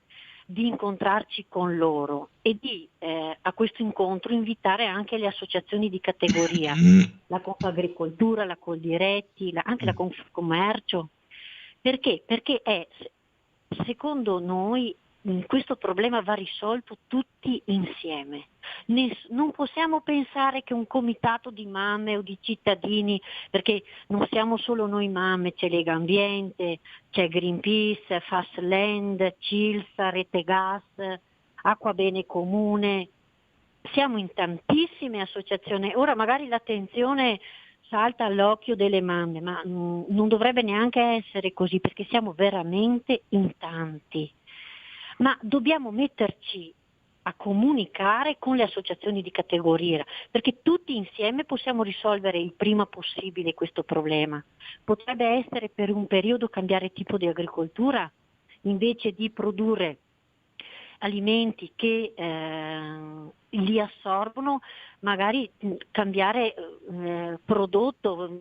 di incontrarci con loro e di a questo incontro invitare anche le associazioni di categoria, la Confagricoltura, la Coldiretti, anche la Confcommercio. Perché? Perché secondo noi questo problema va risolto tutti insieme. Non possiamo pensare che un comitato di mamme o di cittadini, perché non siamo solo noi mamme, c'è Lega Ambiente, c'è Greenpeace, Fastland, Cilsa, Rete Gas, Acqua Bene Comune, siamo in tantissime associazioni. Ora magari l'attenzione salta all'occhio delle mamme, ma non dovrebbe neanche essere così, perché siamo veramente in tanti. Ma dobbiamo metterci a comunicare con le associazioni di categoria, perché tutti insieme possiamo risolvere il prima possibile questo problema. Potrebbe essere per un periodo cambiare tipo di agricoltura, invece di produrre alimenti che li assorbono, magari cambiare prodotto,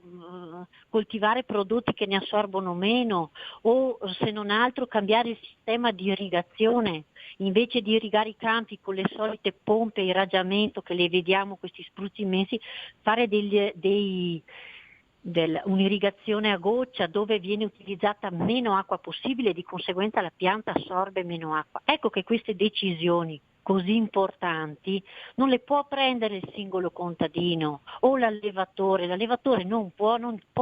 coltivare prodotti che ne assorbono meno, o se non altro cambiare il sistema di irrigazione, invece di irrigare i campi con le solite pompe a irraggiamento che le vediamo, questi spruzzi immensi, fare un'irrigazione a goccia dove viene utilizzata meno acqua possibile e di conseguenza la pianta assorbe meno acqua. Ecco che queste decisioni così importanti non le può prendere il singolo contadino o l'allevatore. L'allevatore non può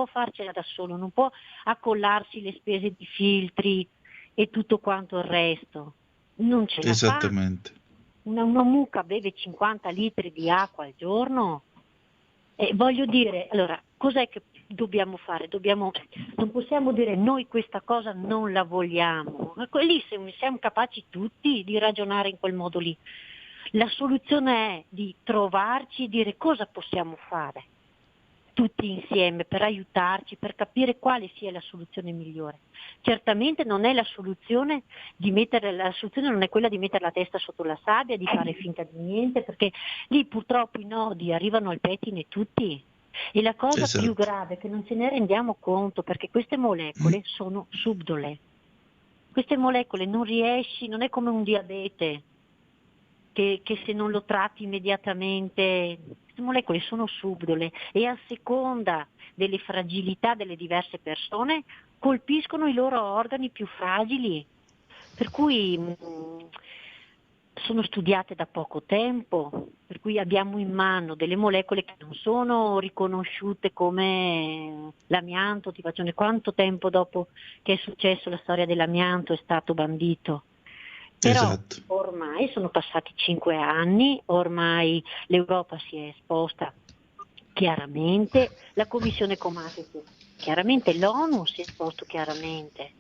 farcela da solo, non può accollarsi le spese di filtri e tutto quanto il resto. Non ce la Esattamente. fa. Una mucca beve 50 litri di acqua al giorno. Voglio dire, allora, cos'è che dobbiamo fare? Non possiamo dire noi questa cosa non la vogliamo. Lì siamo capaci tutti di ragionare in quel modo lì. La soluzione è di trovarci e dire cosa possiamo fare tutti insieme per aiutarci, per capire quale sia la soluzione migliore. Certamente non è la soluzione non è quella di mettere la testa sotto la sabbia, di fare finta di niente, perché lì purtroppo i nodi arrivano al pettine tutti. E la cosa più grave è che non ce ne rendiamo conto, perché queste molecole sono subdole. Queste molecole non è come un diabete che se non lo tratti immediatamente, queste molecole sono subdole e a seconda delle fragilità delle diverse persone colpiscono i loro organi più fragili, per cui sono studiate da poco tempo, per cui abbiamo in mano delle molecole che non sono riconosciute come l'amianto. Ti faccio quanto tempo dopo che è successo la storia dell'amianto è stato bandito. Però ormai sono passati 5 anni, ormai l'Europa si è esposta chiaramente, la Commissione Comates chiaramente, l'ONU si è esposto chiaramente.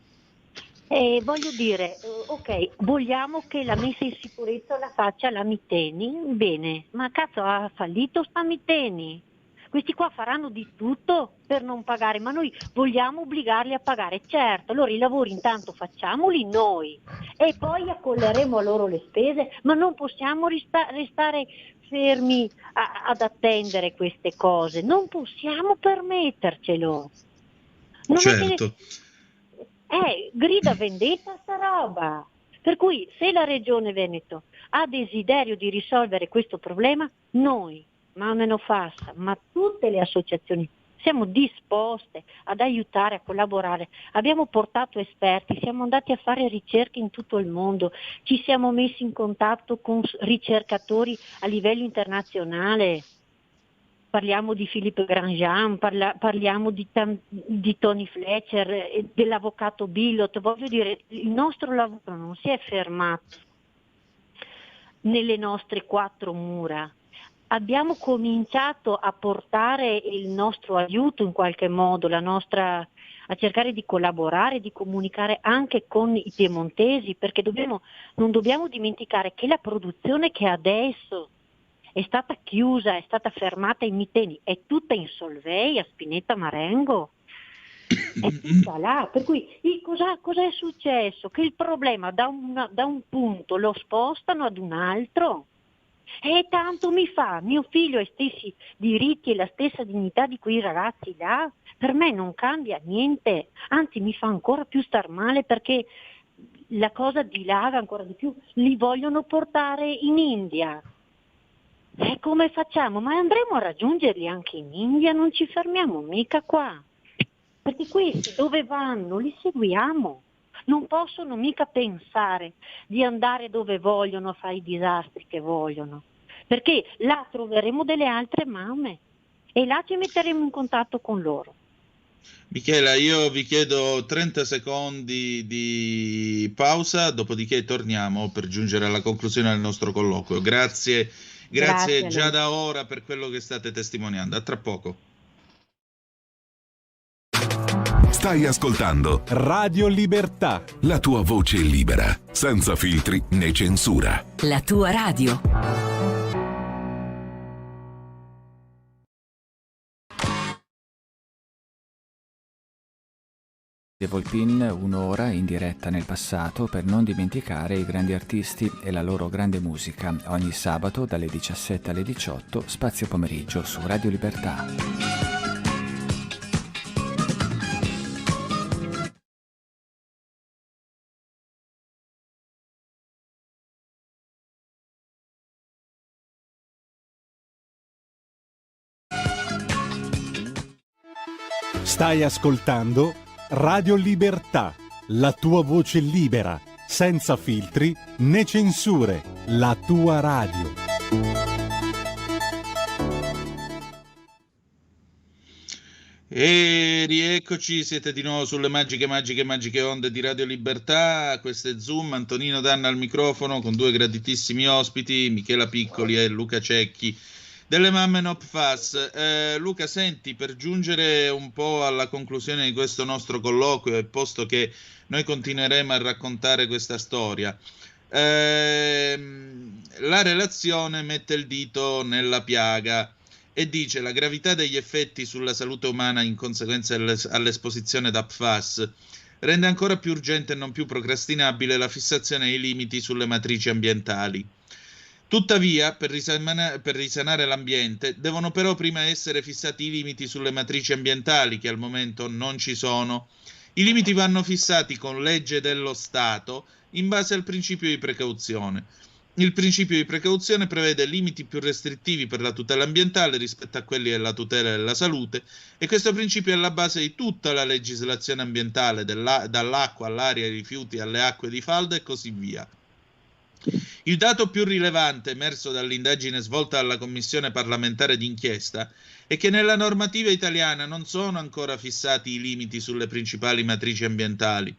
E voglio dire, ok, vogliamo che la messa in sicurezza la faccia la Miteni? Bene, ma cazzo, ha fallito sta Miteni? Questi qua faranno di tutto per non pagare, ma noi vogliamo obbligarli a pagare. Certo, allora i lavori intanto facciamoli noi e poi accolleremo a loro le spese, ma non possiamo restare fermi ad attendere queste cose, non possiamo permettercelo. Certo. Grida vendetta sta roba. Per cui se la Regione Veneto ha desiderio di risolvere questo problema, noi, Mamme Fassa, ma tutte le associazioni siamo disposte ad aiutare, a collaborare. Abbiamo portato esperti, siamo andati a fare ricerche in tutto il mondo, ci siamo messi in contatto con ricercatori a livello internazionale. Parliamo di Philippe Grandjean, parliamo di Tony Fletcher, dell'avvocato Billot. Voglio dire, il nostro lavoro non si è fermato nelle nostre 4 mura. Abbiamo cominciato a portare il nostro aiuto in qualche modo, a cercare di collaborare, di comunicare anche con i piemontesi, perché non dobbiamo dimenticare che la produzione che adesso è stata chiusa, è stata fermata in Miteni, è tutta in Solvay, a Spinetta Marengo, è tutta là. Per cui cosa è successo? Che il problema da un punto lo spostano ad un altro. E tanto mi fa, mio figlio ha gli stessi diritti e la stessa dignità di quei ragazzi là, per me non cambia niente, anzi mi fa ancora più star male, perché la cosa dilaga ancora di più, li vogliono portare in India. E come facciamo? Ma andremo a raggiungerli anche in India, non ci fermiamo mica qua, perché questi dove vanno li seguiamo. Non possono mica pensare di andare dove vogliono a fare i disastri che vogliono. perché là troveremo delle altre mamme e là ci metteremo in contatto con loro. Michela, io vi chiedo 30 secondi di pausa, dopodiché torniamo per giungere alla conclusione del nostro colloquio. Grazie già da ora per quello che state testimoniando. A tra poco. Stai ascoltando Radio Libertà, la tua voce libera, senza filtri né censura. La tua radio. Volpin, un'ora in diretta nel passato per non dimenticare i grandi artisti e la loro grande musica, ogni sabato dalle 17 alle 18, spazio pomeriggio su Radio Libertà. Stai ascoltando Radio Libertà, la tua voce libera, senza filtri né censure, la tua radio. E rieccoci, siete di nuovo sulle magiche onde di Radio Libertà. Questo è Zoom, Antonino Danna al microfono con due graditissimi ospiti, Michela Piccoli e Luca Cecchi delle Mamme No PFAS. Luca, senti, per giungere un po' alla conclusione di questo nostro colloquio, e posto che noi continueremo a raccontare questa storia, la relazione mette il dito nella piaga e dice: la gravità degli effetti sulla salute umana in conseguenza all'esposizione da PFAS rende ancora più urgente e non più procrastinabile la fissazione dei limiti sulle matrici ambientali. Tuttavia, per risanare l'ambiente, devono però prima essere fissati i limiti sulle matrici ambientali, che al momento non ci sono. I limiti vanno fissati con legge dello Stato in base al principio di precauzione. Il principio di precauzione prevede limiti più restrittivi per la tutela ambientale rispetto a quelli della tutela della salute, e questo principio è alla base di tutta la legislazione ambientale, dall'acqua all'aria, ai rifiuti, alle acque di falda e così via. Il dato più rilevante emerso dall'indagine svolta dalla Commissione parlamentare d'inchiesta è che nella normativa italiana non sono ancora fissati i limiti sulle principali matrici ambientali.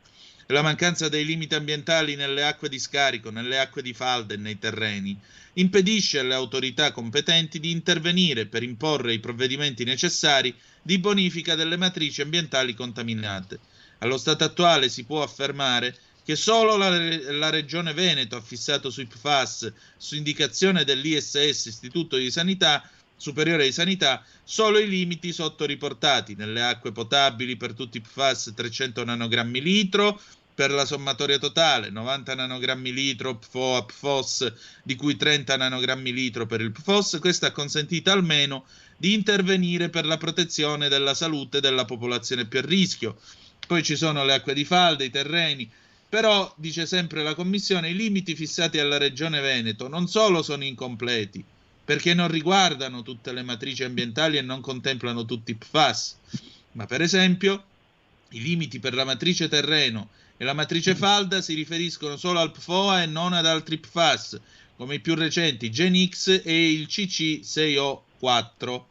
La mancanza dei limiti ambientali nelle acque di scarico, nelle acque di falda e nei terreni impedisce alle autorità competenti di intervenire per imporre i provvedimenti necessari di bonifica delle matrici ambientali contaminate. Allo stato attuale si può affermare che solo la Regione Veneto ha fissato sui PFAS, su indicazione dell'ISS, Istituto di Sanità Superiore di Sanità, solo i limiti sottoriportati. Nelle acque potabili per tutti i PFAS 300 nanogrammi litro, per la sommatoria totale 90 nanogrammi litro PFOA PFOS, di cui 30 nanogrammi litro per il PFOS. Questo ha consentito almeno di intervenire per la protezione della salute della popolazione più a rischio. Poi ci sono le acque di falda, i terreni. Però, dice sempre la Commissione, i limiti fissati alla Regione Veneto non solo sono incompleti, perché non riguardano tutte le matrici ambientali e non contemplano tutti i PFAS, ma per esempio i limiti per la matrice terreno e la matrice falda si riferiscono solo al PFOA e non ad altri PFAS, come i più recenti GenX e il CC6O4.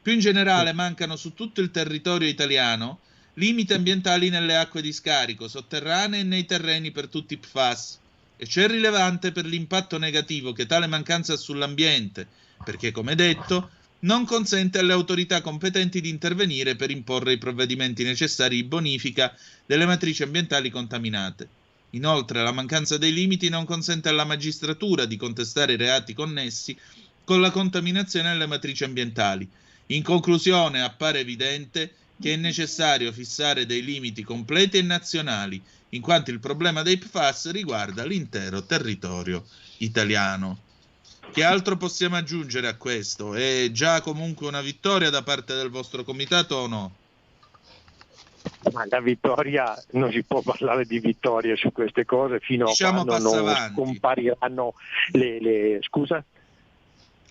Più in generale mancano su tutto il territorio italiano limiti ambientali nelle acque di scarico, sotterranee e nei terreni per tutti i PFAS. E ciò è rilevante per l'impatto negativo che tale mancanza ha sull'ambiente, perché, come detto, non consente alle autorità competenti di intervenire per imporre i provvedimenti necessari di bonifica delle matrici ambientali contaminate. Inoltre, la mancanza dei limiti non consente alla magistratura di contestare i reati connessi con la contaminazione delle matrici ambientali. In conclusione, appare evidente che è necessario fissare dei limiti completi e nazionali, in quanto il problema dei PFAS riguarda l'intero territorio italiano. Che altro possiamo aggiungere a questo? È già comunque una vittoria da parte del vostro comitato o no? Ma la vittoria, non si può parlare di vittoria su queste cose fino a quando non scompariranno le... Scusa?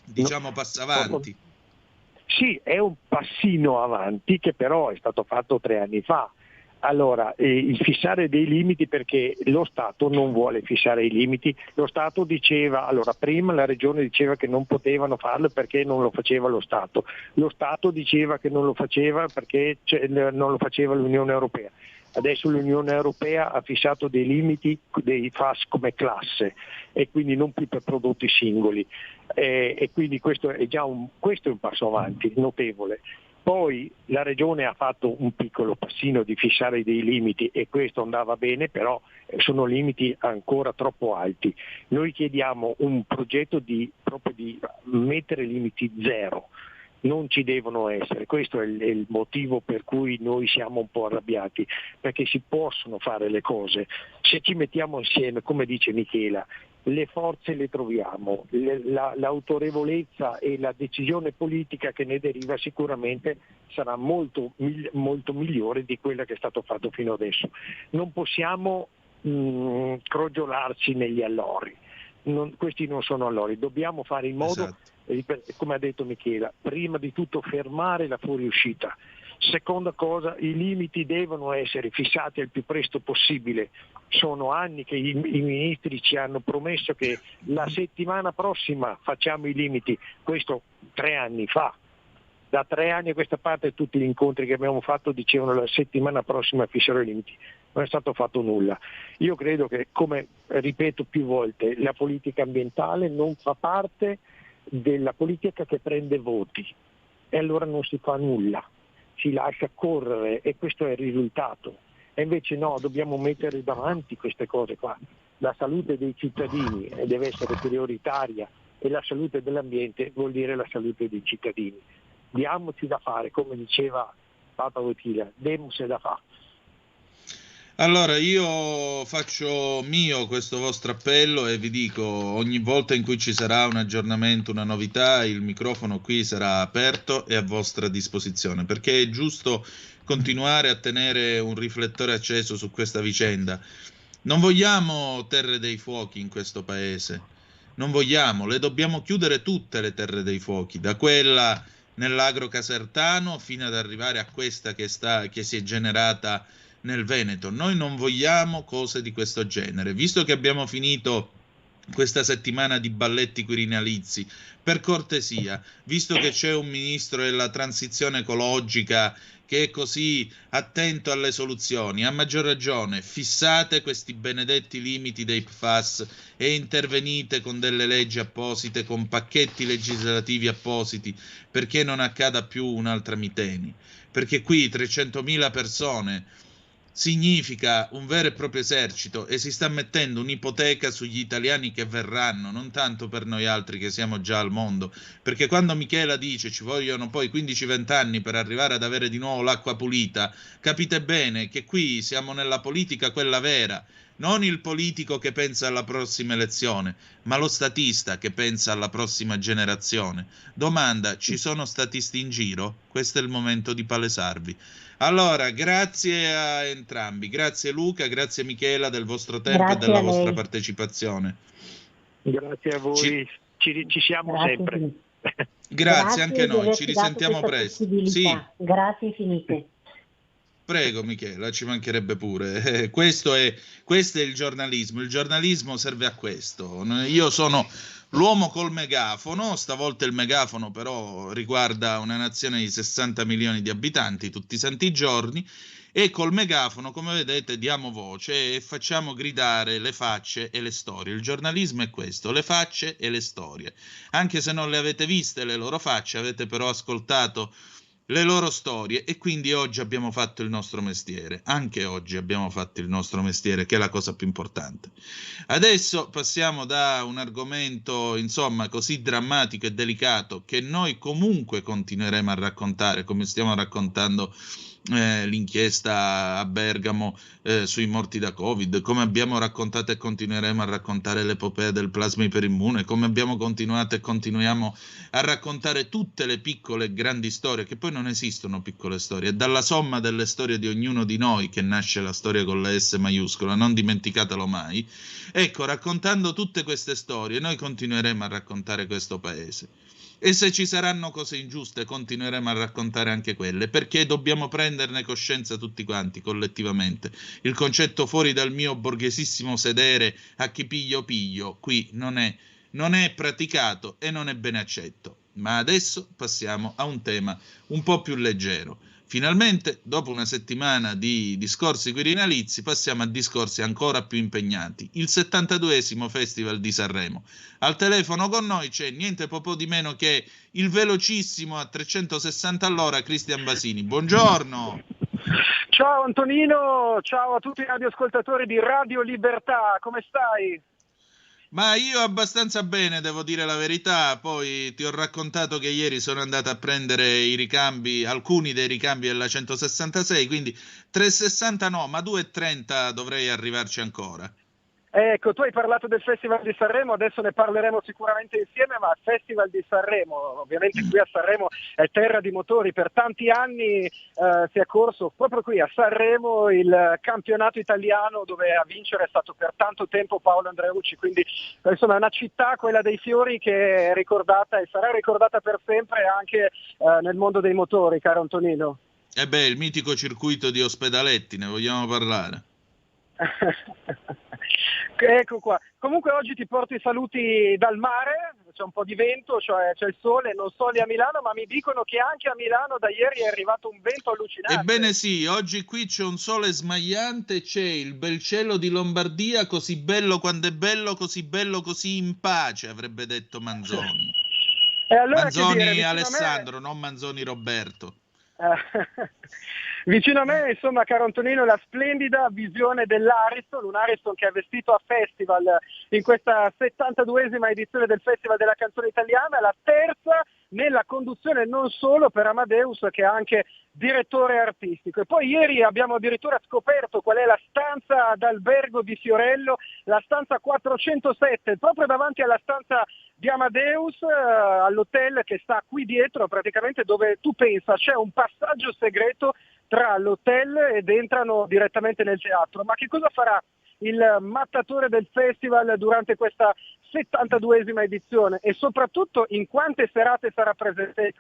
Diciamo passa avanti. Sì, è un passino avanti che però è stato fatto 3 anni fa. Allora, il fissare dei limiti, perché lo Stato non vuole fissare i limiti. Lo Stato diceva, allora prima la Regione diceva che non potevano farlo perché non lo faceva lo Stato diceva che non lo faceva perché non lo faceva l'Unione Europea. Adesso l'Unione Europea ha fissato dei limiti dei FAS come classe e quindi non più per prodotti singoli, e quindi questo è un passo avanti notevole. Poi la Regione ha fatto un piccolo passino di fissare dei limiti e questo andava bene, però sono limiti ancora troppo alti. Noi chiediamo un progetto proprio di mettere limiti zero, non ci devono essere. Questo è il motivo per cui noi siamo un po' arrabbiati, perché si possono fare le cose se ci mettiamo insieme, come dice Michela. Le forze le troviamo, l'autorevolezza e la decisione politica che ne deriva sicuramente sarà molto migliore di quella che è stato fatto fino adesso. Non possiamo crogiolarci negli allori, questi non sono allori, dobbiamo fare in modo, come ha detto Michela, prima di tutto fermare la fuoriuscita. Seconda cosa, i limiti devono essere fissati al più presto possibile. Sono anni che i ministri ci hanno promesso che la settimana prossima facciamo i limiti, questo 3 anni fa. Da 3 anni a questa parte tutti gli incontri che abbiamo fatto dicevano la settimana prossima fisserò i limiti, non è stato fatto nulla. Io credo che, come ripeto più volte, la politica ambientale non fa parte della politica che prende voti e allora non si fa nulla. Si lascia correre e questo è il risultato. E invece no, dobbiamo mettere davanti queste cose qua. La salute dei cittadini deve essere prioritaria e la salute dell'ambiente vuol dire la salute dei cittadini. Diamoci da fare, come diceva Papa Wojtyla, democi da fare. Allora, io faccio mio questo vostro appello e vi dico, ogni volta in cui ci sarà un aggiornamento, una novità, il microfono qui sarà aperto e a vostra disposizione, perché è giusto continuare a tenere un riflettore acceso su questa vicenda. Non vogliamo terre dei fuochi in questo paese, non vogliamo, le dobbiamo chiudere tutte le terre dei fuochi, da quella nell'agro casertano fino ad arrivare a questa che si è generata nel Veneto. Noi non vogliamo cose di questo genere. Visto che abbiamo finito questa settimana di balletti quirinalizi, per cortesia, visto che c'è un ministro della transizione ecologica che è così attento alle soluzioni, a maggior ragione fissate questi benedetti limiti dei PFAS e intervenite con delle leggi apposite, con pacchetti legislativi appositi, perché non accada più un'altra Miteni, perché qui 300.000 persone significa un vero e proprio esercito e si sta mettendo un'ipoteca sugli italiani che verranno, non tanto per noi altri che siamo già al mondo, perché quando Michela dice ci vogliono poi 15-20 anni per arrivare ad avere di nuovo l'acqua pulita, capite bene che qui siamo nella politica quella vera, non il politico che pensa alla prossima elezione, ma lo statista che pensa alla prossima generazione. Domanda, ci sono statisti in giro? Questo è il momento di palesarvi. Allora, grazie a entrambi, grazie Luca, grazie Michela del vostro tempo e della vostra partecipazione. Grazie a voi, ci siamo sempre. Grazie anche noi, ci risentiamo presto. Sì. Grazie infinite. Prego Michela, ci mancherebbe pure. Questo è il giornalismo serve a questo. Io sono l'uomo col megafono, stavolta il megafono però riguarda una nazione di 60 milioni di abitanti tutti i santi giorni, e col megafono, come vedete, diamo voce e facciamo gridare le facce e le storie. Il giornalismo è questo, le facce e le storie. Anche se non le avete viste le loro facce, avete però ascoltato le loro storie e quindi oggi abbiamo fatto il nostro mestiere, anche oggi abbiamo fatto il nostro mestiere, che è la cosa più importante. Adesso passiamo da un argomento insomma così drammatico e delicato che noi comunque continueremo a raccontare, come stiamo raccontando l'inchiesta a Bergamo sui morti da Covid, come abbiamo raccontato e continueremo a raccontare l'epopea del plasma iperimmune, come abbiamo continuato e continuiamo a raccontare tutte le piccole e grandi storie, che poi non esistono piccole storie, è dalla somma delle storie di ognuno di noi che nasce la storia con la S maiuscola, non dimenticatelo mai. Ecco, raccontando tutte queste storie noi continueremo a raccontare questo paese. E se ci saranno cose ingiuste continueremo a raccontare anche quelle, perché dobbiamo prenderne coscienza tutti quanti collettivamente. Il concetto fuori dal mio borghesissimo sedere a chi piglio qui non è praticato e non è ben accetto. Ma adesso passiamo a un tema un po' più leggero. Finalmente, dopo una settimana di discorsi quirinalizi, passiamo a discorsi ancora più impegnati. Il 72esimo Festival di Sanremo. Al telefono con noi c'è niente po' di meno che il velocissimo a 360 all'ora Cristian Basini. Buongiorno! Ciao Antonino, ciao a tutti i radioascoltatori di Radio Libertà, come stai? Ma io abbastanza bene, devo dire la verità. Poi ti ho raccontato che ieri sono andato a prendere i ricambi, alcuni dei ricambi della 166, quindi 360 no, ma 230 dovrei arrivarci ancora. Ecco, tu hai parlato del Festival di Sanremo, adesso ne parleremo sicuramente insieme, ma il Festival di Sanremo, ovviamente qui a Sanremo è terra di motori, per tanti anni si è corso proprio qui a Sanremo il campionato italiano dove a vincere è stato per tanto tempo Paolo Andreucci, quindi insomma è una città, quella dei fiori, che è ricordata e sarà ricordata per sempre anche nel mondo dei motori, caro Antonino. E beh, il mitico circuito di Ospedaletti, ne vogliamo parlare? Ecco qua. Comunque oggi ti porto i saluti dal mare, c'è un po' di vento, cioè c'è il sole, non so lì a Milano, ma mi dicono che anche a Milano da ieri è arrivato un vento allucinante. Ebbene sì, oggi qui c'è un sole smagliante, c'è il bel cielo di Lombardia, così bello quando è bello così in pace, avrebbe detto Manzoni. E allora, Manzoni Alessandro, non Manzoni Roberto. Vicino a me, insomma, caro Antonino, la splendida visione dell'Ariston, un Ariston che è vestito a festival in questa 72esima edizione del Festival della Canzone Italiana, la terza nella conduzione non solo per Amadeus, che è anche direttore artistico. E poi ieri abbiamo addirittura scoperto qual è la stanza d'albergo di Fiorello, la stanza 407, proprio davanti alla stanza di Amadeus, all'hotel che sta qui dietro, praticamente, dove tu pensa c'è un passaggio segreto tra l'hotel ed entrano direttamente nel teatro. Ma che cosa farà il mattatore del festival durante questa 72esima edizione e soprattutto in quante serate sarà presente?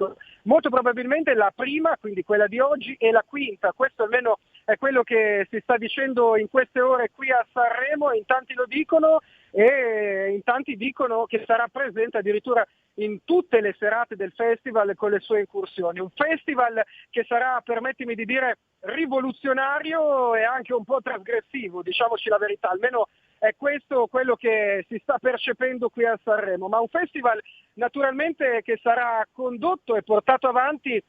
Molto probabilmente la prima, quindi quella di oggi, e la quinta. Questo almeno è quello che si sta dicendo in queste ore qui a Sanremo, in tanti lo dicono e in tanti dicono che sarà presente addirittura in tutte le serate del festival con le sue incursioni. Un festival che sarà, permettimi di dire, rivoluzionario e anche un po' trasgressivo, diciamoci la verità, almeno è questo quello che si sta percependo qui a Sanremo, ma un festival naturalmente che sarà condotto e portato avanti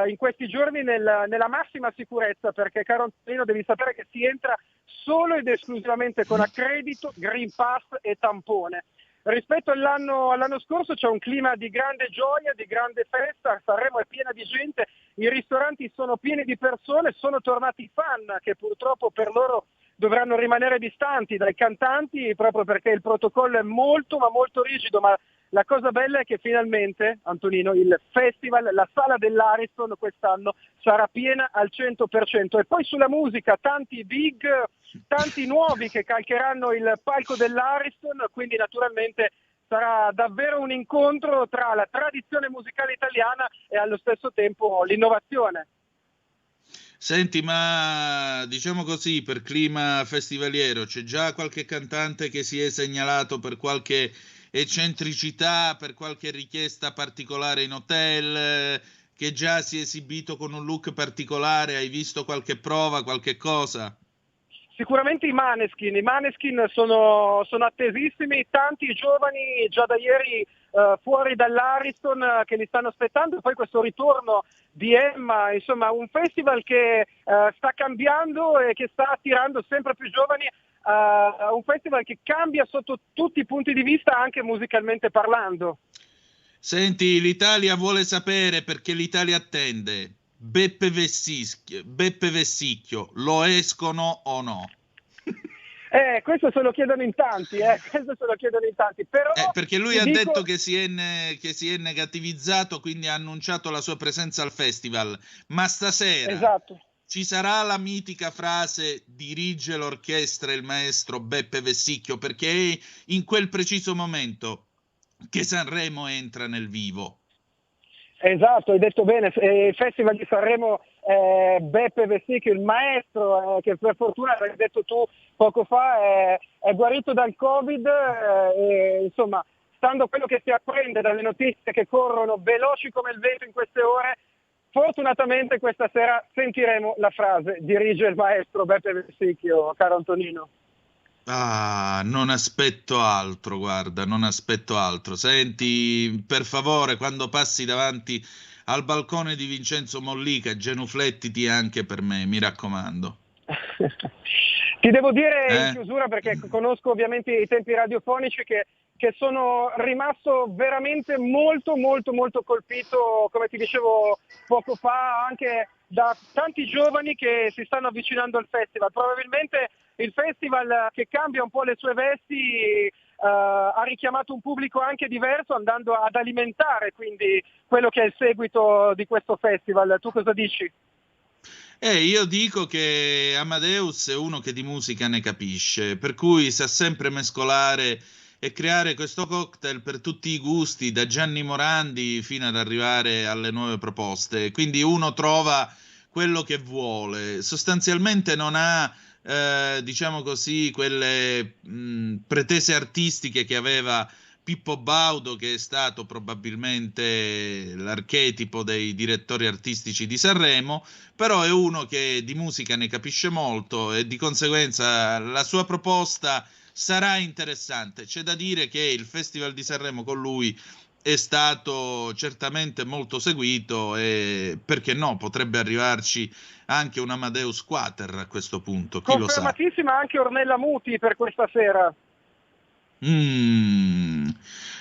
in questi giorni nella massima sicurezza, perché, caro Antonino, devi sapere che si entra solo ed esclusivamente con accredito, Green Pass e tampone. Rispetto all'anno scorso c'è un clima di grande gioia, di grande festa, Sanremo è piena di gente, i ristoranti sono pieni di persone, sono tornati i fan che purtroppo per loro dovranno rimanere distanti dai cantanti proprio perché il protocollo è molto ma molto rigido, ma la cosa bella è che finalmente, Antonino, il festival, la sala dell'Ariston quest'anno sarà piena al 100%. E poi sulla musica tanti big, tanti nuovi che calcheranno il palco dell'Ariston, quindi naturalmente sarà davvero un incontro tra la tradizione musicale italiana e allo stesso tempo l'innovazione. Senti, ma diciamo così, per clima festivaliero, c'è già qualche cantante che si è segnalato per qualche eccentricità, per qualche richiesta particolare in hotel, che già si è esibito con un look particolare? Hai visto qualche prova, qualche cosa? Sicuramente i Maneskin sono attesissimi, tanti giovani già da ieri fuori dall'Ariston che li stanno aspettando, poi questo ritorno di Emma, insomma un festival che sta cambiando e che sta attirando sempre più giovani, un festival che cambia sotto tutti i punti di vista, anche musicalmente parlando. Senti, l'Italia vuole sapere, perché l'Italia attende: Beppe Vessicchio, lo escono o no? Questo se lo chiedono in tanti, però perché lui ha detto che si è negativizzato, quindi ha annunciato la sua presenza al festival, ma stasera esatto, ci sarà la mitica frase "dirige l'orchestra il maestro Beppe Vessicchio", perché è in quel preciso momento che Sanremo entra nel vivo. Esatto, hai detto bene, il Festival di Sanremo, Beppe Vessicchio, il maestro, che per fortuna, hai detto tu poco fa, è guarito dal Covid, e, insomma, stando a quello che si apprende dalle notizie che corrono veloci come il vento in queste ore, fortunatamente questa sera sentiremo la frase, dirige il maestro Beppe Vessicchio, caro Antonino. Ah, non aspetto altro, guarda, non aspetto altro. Senti, per favore, quando passi davanti al balcone di Vincenzo Mollica, genuflettiti anche per me, mi raccomando. Ti devo dire in chiusura, perché conosco ovviamente i tempi radiofonici, che sono rimasto veramente molto molto molto colpito, come ti dicevo poco fa, anche da tanti giovani che si stanno avvicinando al festival. Probabilmente il festival, che cambia un po' le sue vesti, ha richiamato un pubblico anche diverso, andando ad alimentare quindi quello che è il seguito di questo festival. Tu cosa dici? Io dico che Amadeus è uno che di musica ne capisce, per cui sa sempre mescolare e creare questo cocktail per tutti i gusti, da Gianni Morandi fino ad arrivare alle nuove proposte. Quindi uno trova quello che vuole, sostanzialmente non ha diciamo così quelle pretese artistiche che aveva Pippo Baudo, che è stato probabilmente l'archetipo dei direttori artistici di Sanremo, però è uno che di musica ne capisce molto e di conseguenza la sua proposta sarà interessante. C'è da dire che il Festival di Sanremo con lui è stato certamente molto seguito e, perché no, potrebbe arrivarci anche un Amadeus Quater a questo punto, chi lo sa. Confermatissima anche Ornella Muti per questa sera.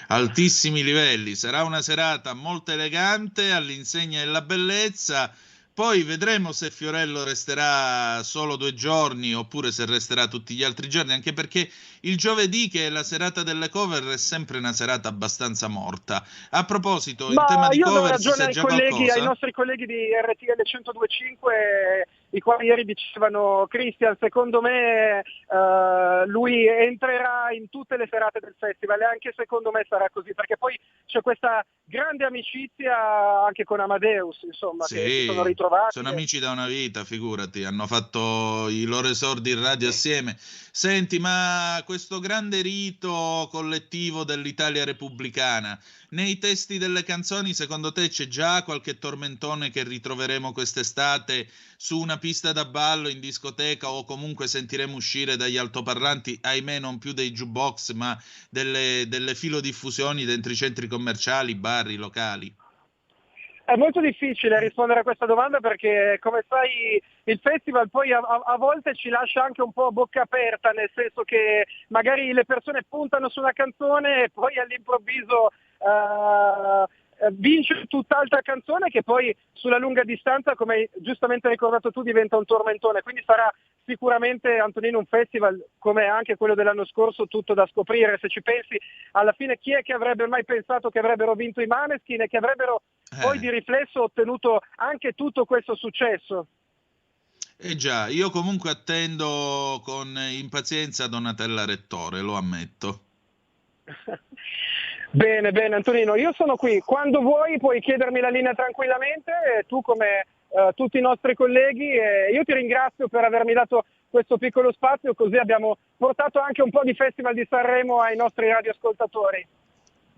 Altissimi livelli, sarà una serata molto elegante all'insegna della bellezza. Poi vedremo se Fiorello resterà solo 2 giorni oppure se resterà tutti gli altri giorni, anche perché il giovedì, che è la serata delle cover, è sempre una serata abbastanza morta. A proposito, in tema di cover si sa già qualcosa? Ai nostri colleghi di RTL 102.5, i quali ieri dicevano: Christian, secondo me lui entrerà in tutte le serate del festival, e anche secondo me sarà così, perché poi c'è questa grande amicizia anche con Amadeus, insomma, sì, che si sono ritrovati. Sono amici da una vita, figurati, hanno fatto i loro esordi in radio assieme. Senti, ma questo grande rito collettivo dell'Italia repubblicana, nei testi delle canzoni, secondo te c'è già qualche tormentone che ritroveremo quest'estate su una pista da ballo, in discoteca, o comunque sentiremo uscire dagli altoparlanti, ahimè non più dei jukebox, ma delle filodiffusioni dentro i centri commerciali, bar, i locali? È molto difficile rispondere a questa domanda, perché, come sai, il festival poi a volte ci lascia anche un po' a bocca aperta, nel senso che magari le persone puntano su una canzone e poi all'improvviso vince tutt'altra canzone, che poi sulla lunga distanza, come hai giustamente ricordato tu, diventa un tormentone. Quindi sarà sicuramente, Antonino, un festival come anche quello dell'anno scorso, tutto da scoprire. Se ci pensi, alla fine chi è che avrebbe mai pensato che avrebbero vinto i Maneskin e che avrebbero poi di riflesso ottenuto anche tutto questo successo? Già, io comunque attendo con impazienza Donatella Rettore, lo ammetto. Bene, Antonino, io sono qui. Quando vuoi puoi chiedermi la linea tranquillamente, tu come tutti i nostri colleghi, e io ti ringrazio per avermi dato questo piccolo spazio, così abbiamo portato anche un po' di Festival di Sanremo ai nostri radioascoltatori.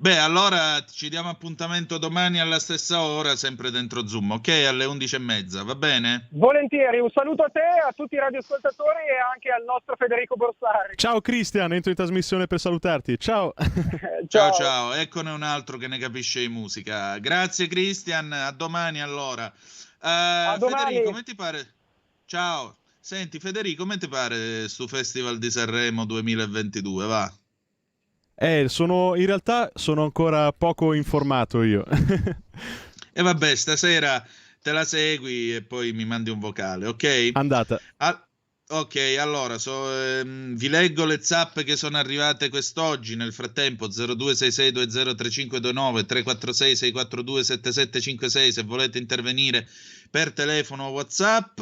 Beh, allora ci diamo appuntamento domani alla stessa ora, sempre dentro Zoom, ok? Alle 11:30, va bene? Volentieri, un saluto a te, a tutti i radioascoltatori e anche al nostro Federico Borsari. Ciao Christian, entro in trasmissione per salutarti. Ciao. Ciao, eccone un altro che ne capisce di musica. Grazie Christian, a domani allora. A domani. Federico, come ti pare? Ciao. Senti Federico, come ti pare sto Festival di Sanremo 2022, va? In realtà sono ancora poco informato io. E vabbè, stasera te la segui e poi mi mandi un vocale, ok? Andata. Ok, allora vi leggo le zappe che sono arrivate quest'oggi. Nel frattempo 0266203529, 346 642 7756 se volete intervenire per telefono o WhatsApp.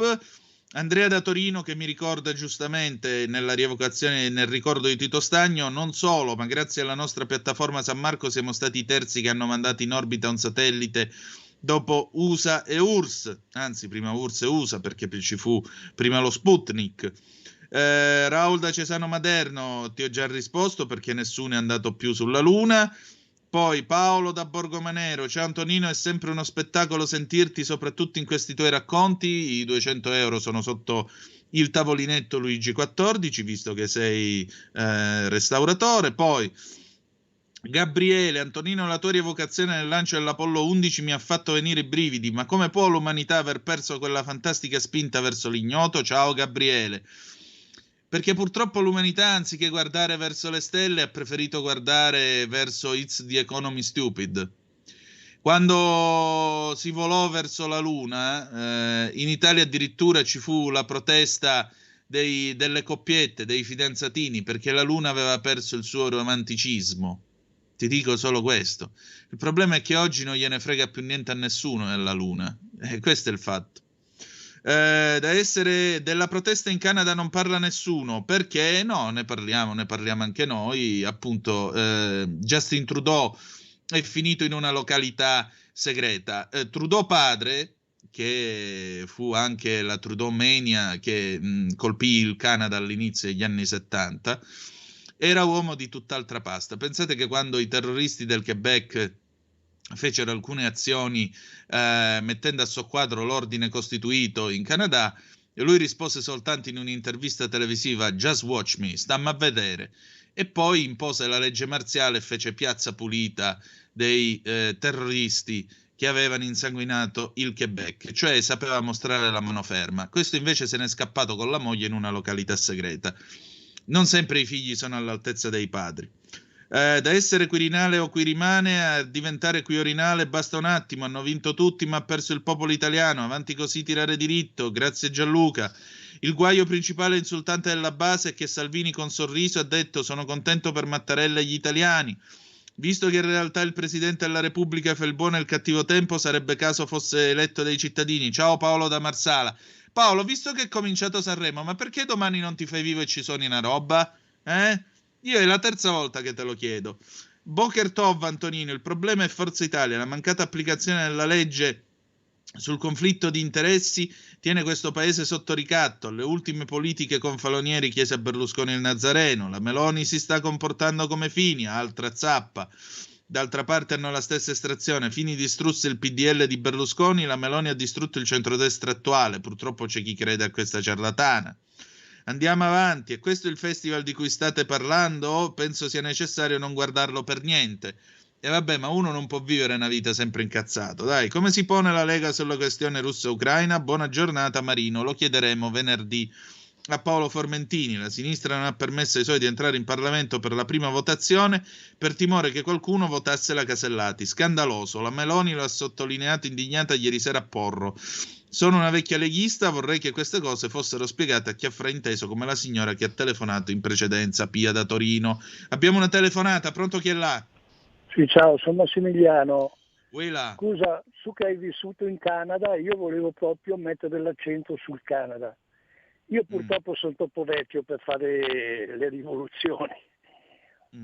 Andrea da Torino che mi ricorda giustamente nella rievocazione, nel ricordo di Tito Stagno: non solo, ma grazie alla nostra piattaforma San Marco siamo stati i terzi che hanno mandato in orbita un satellite dopo USA e URSS, anzi prima URSS e USA perché ci fu prima lo Sputnik. Raul da Cesano Maderno, ti ho già risposto perché nessuno è andato più sulla Luna. Poi Paolo da Borgomanero, ciao Antonino, è sempre uno spettacolo sentirti, soprattutto in questi tuoi racconti. I 200 euro sono sotto il tavolinetto Luigi XIV, visto che sei restauratore. Poi Gabriele, Antonino, la tua rievocazione nel lancio dell'Apollo 11 mi ha fatto venire i brividi, ma come può l'umanità aver perso quella fantastica spinta verso l'ignoto? Ciao Gabriele. Perché purtroppo l'umanità, anziché guardare verso le stelle, ha preferito guardare verso It's the Economy Stupid. Quando si volò verso la Luna, in Italia addirittura ci fu la protesta delle coppiette, dei fidanzatini, perché la Luna aveva perso il suo romanticismo. Ti dico solo questo. Il problema è che oggi non gliene frega più niente a nessuno della Luna. Questo è il fatto. Della protesta in Canada non parla nessuno, perché no, ne parliamo anche noi, appunto. Justin Trudeau è finito in una località segreta. Trudeau padre, che fu anche la Trudeau Mania che colpì il Canada all'inizio degli anni 70, era uomo di tutt'altra pasta. Pensate che quando i terroristi del Quebec fecero alcune azioni mettendo a soqquadro l'ordine costituito in Canada, e lui rispose soltanto in un'intervista televisiva "Just watch me, stammi a vedere", e poi impose la legge marziale e fece piazza pulita dei terroristi che avevano insanguinato il Quebec, cioè sapeva mostrare la mano ferma. Questo invece se n'è scappato con la moglie in una località segreta. Non sempre i figli sono all'altezza dei padri. Da essere Quirinale o Quirimane a diventare Quiorinale basta un attimo, hanno vinto tutti ma ha perso il popolo italiano, avanti così tirare diritto, grazie Gianluca. Il guaio principale insultante della base è che Salvini con sorriso ha detto sono contento per Mattarella e gli italiani, visto che in realtà il Presidente della Repubblica fa il buono e il cattivo tempo, sarebbe caso fosse eletto dai cittadini. Ciao Paolo da Marsala. Paolo, visto che è cominciato Sanremo, ma perché domani non ti fai vivo e ci suoni una roba? Io è la terza volta che te lo chiedo. Boker Tov, Antonino, il problema è Forza Italia, la mancata applicazione della legge sul conflitto di interessi tiene questo paese sotto ricatto. Le ultime politiche confalonieri chiese a Berlusconi il Nazareno, la Meloni si sta comportando come Fini, altra zappa. D'altra parte hanno la stessa estrazione, Fini distrusse il PDL di Berlusconi, la Meloni ha distrutto il centrodestra attuale, purtroppo c'è chi crede a questa ciarlatana. Andiamo avanti, e questo è il festival di cui state parlando? Penso sia necessario non guardarlo per niente. E vabbè, ma uno non può vivere una vita sempre incazzato. Dai, come si pone la Lega sulla questione russa-ucraina? Buona giornata Marino, lo chiederemo venerdì a Paolo Formentini. La sinistra non ha permesso ai suoi di entrare in Parlamento per la prima votazione per timore che qualcuno votasse la Casellati. Scandaloso, la Meloni lo ha sottolineato indignata ieri sera a Porro. Sono una vecchia leghista, vorrei che queste cose fossero spiegate a chi ha frainteso, come la signora che ha telefonato in precedenza, Pia da Torino. Abbiamo una telefonata, pronto, chi è là? Sì, ciao, sono Massimiliano. Uela. Scusa, su che hai vissuto in Canada, io volevo proprio mettere l'accento sul Canada. Io purtroppo sono troppo vecchio per fare le rivoluzioni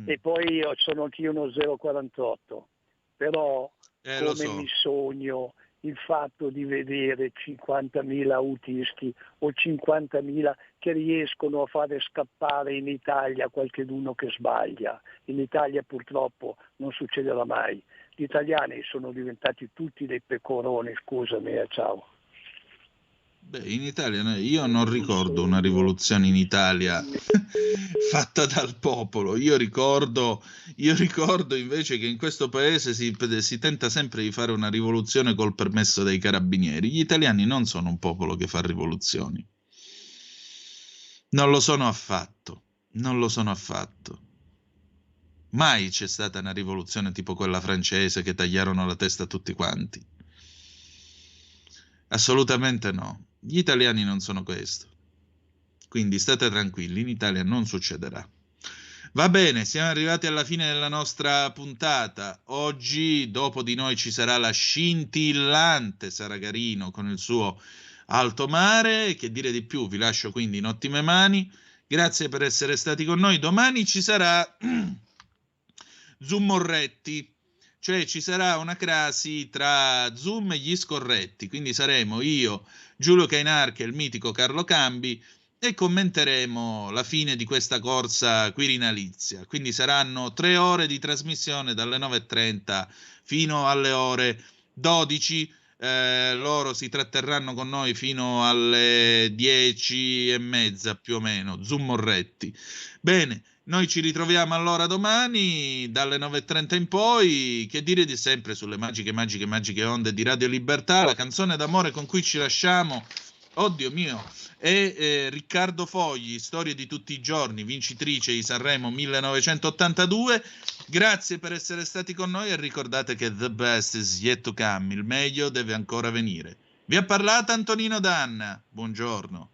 e poi sono anch'io uno 048, però come mi sogno il fatto di vedere 50.000 autisti o 50.000 che riescono a fare scappare in Italia qualcheduno che sbaglia. In Italia purtroppo non succederà mai. Gli italiani sono diventati tutti dei pecoroni, scusami, ciao. Beh, in Italia io non ricordo una rivoluzione in Italia fatta dal popolo. Io ricordo invece che in questo paese si tenta sempre di fare una rivoluzione col permesso dei carabinieri. Gli italiani non sono un popolo che fa rivoluzioni. Non lo sono affatto. Mai c'è stata una rivoluzione tipo quella francese che tagliarono la testa a tutti quanti. Assolutamente no. Gli italiani non sono questo. Quindi state tranquilli, in Italia non succederà. Va bene, siamo arrivati alla fine della nostra puntata. Oggi, dopo di noi, ci sarà la scintillante Sara Garino con il suo Alto Mare. Che dire di più, vi lascio quindi in ottime mani. Grazie per essere stati con noi. Domani ci sarà Zummorretti. cioè ci sarà una crasi tra Zoom e gli scorretti, quindi saremo io, Giulio Cainarca e il mitico Carlo Cambi e commenteremo la fine di questa corsa quirinalizia. Quindi saranno 3 ore di trasmissione dalle 9:30 fino alle ore 12. Loro si tratterranno con noi fino alle 10:30 più o meno, Zoom Morretti. Bene, noi ci ritroviamo allora domani dalle 9:30 in poi. Che dire di sempre sulle magiche onde di Radio Libertà. La canzone d'amore con cui ci lasciamo, oddio mio, è Riccardo Fogli, Storie di tutti i giorni, vincitrice di Sanremo 1982. Grazie per essere stati con noi e ricordate che the best is yet to come, il meglio deve ancora venire. Vi ha parlato Antonino Danna, buongiorno.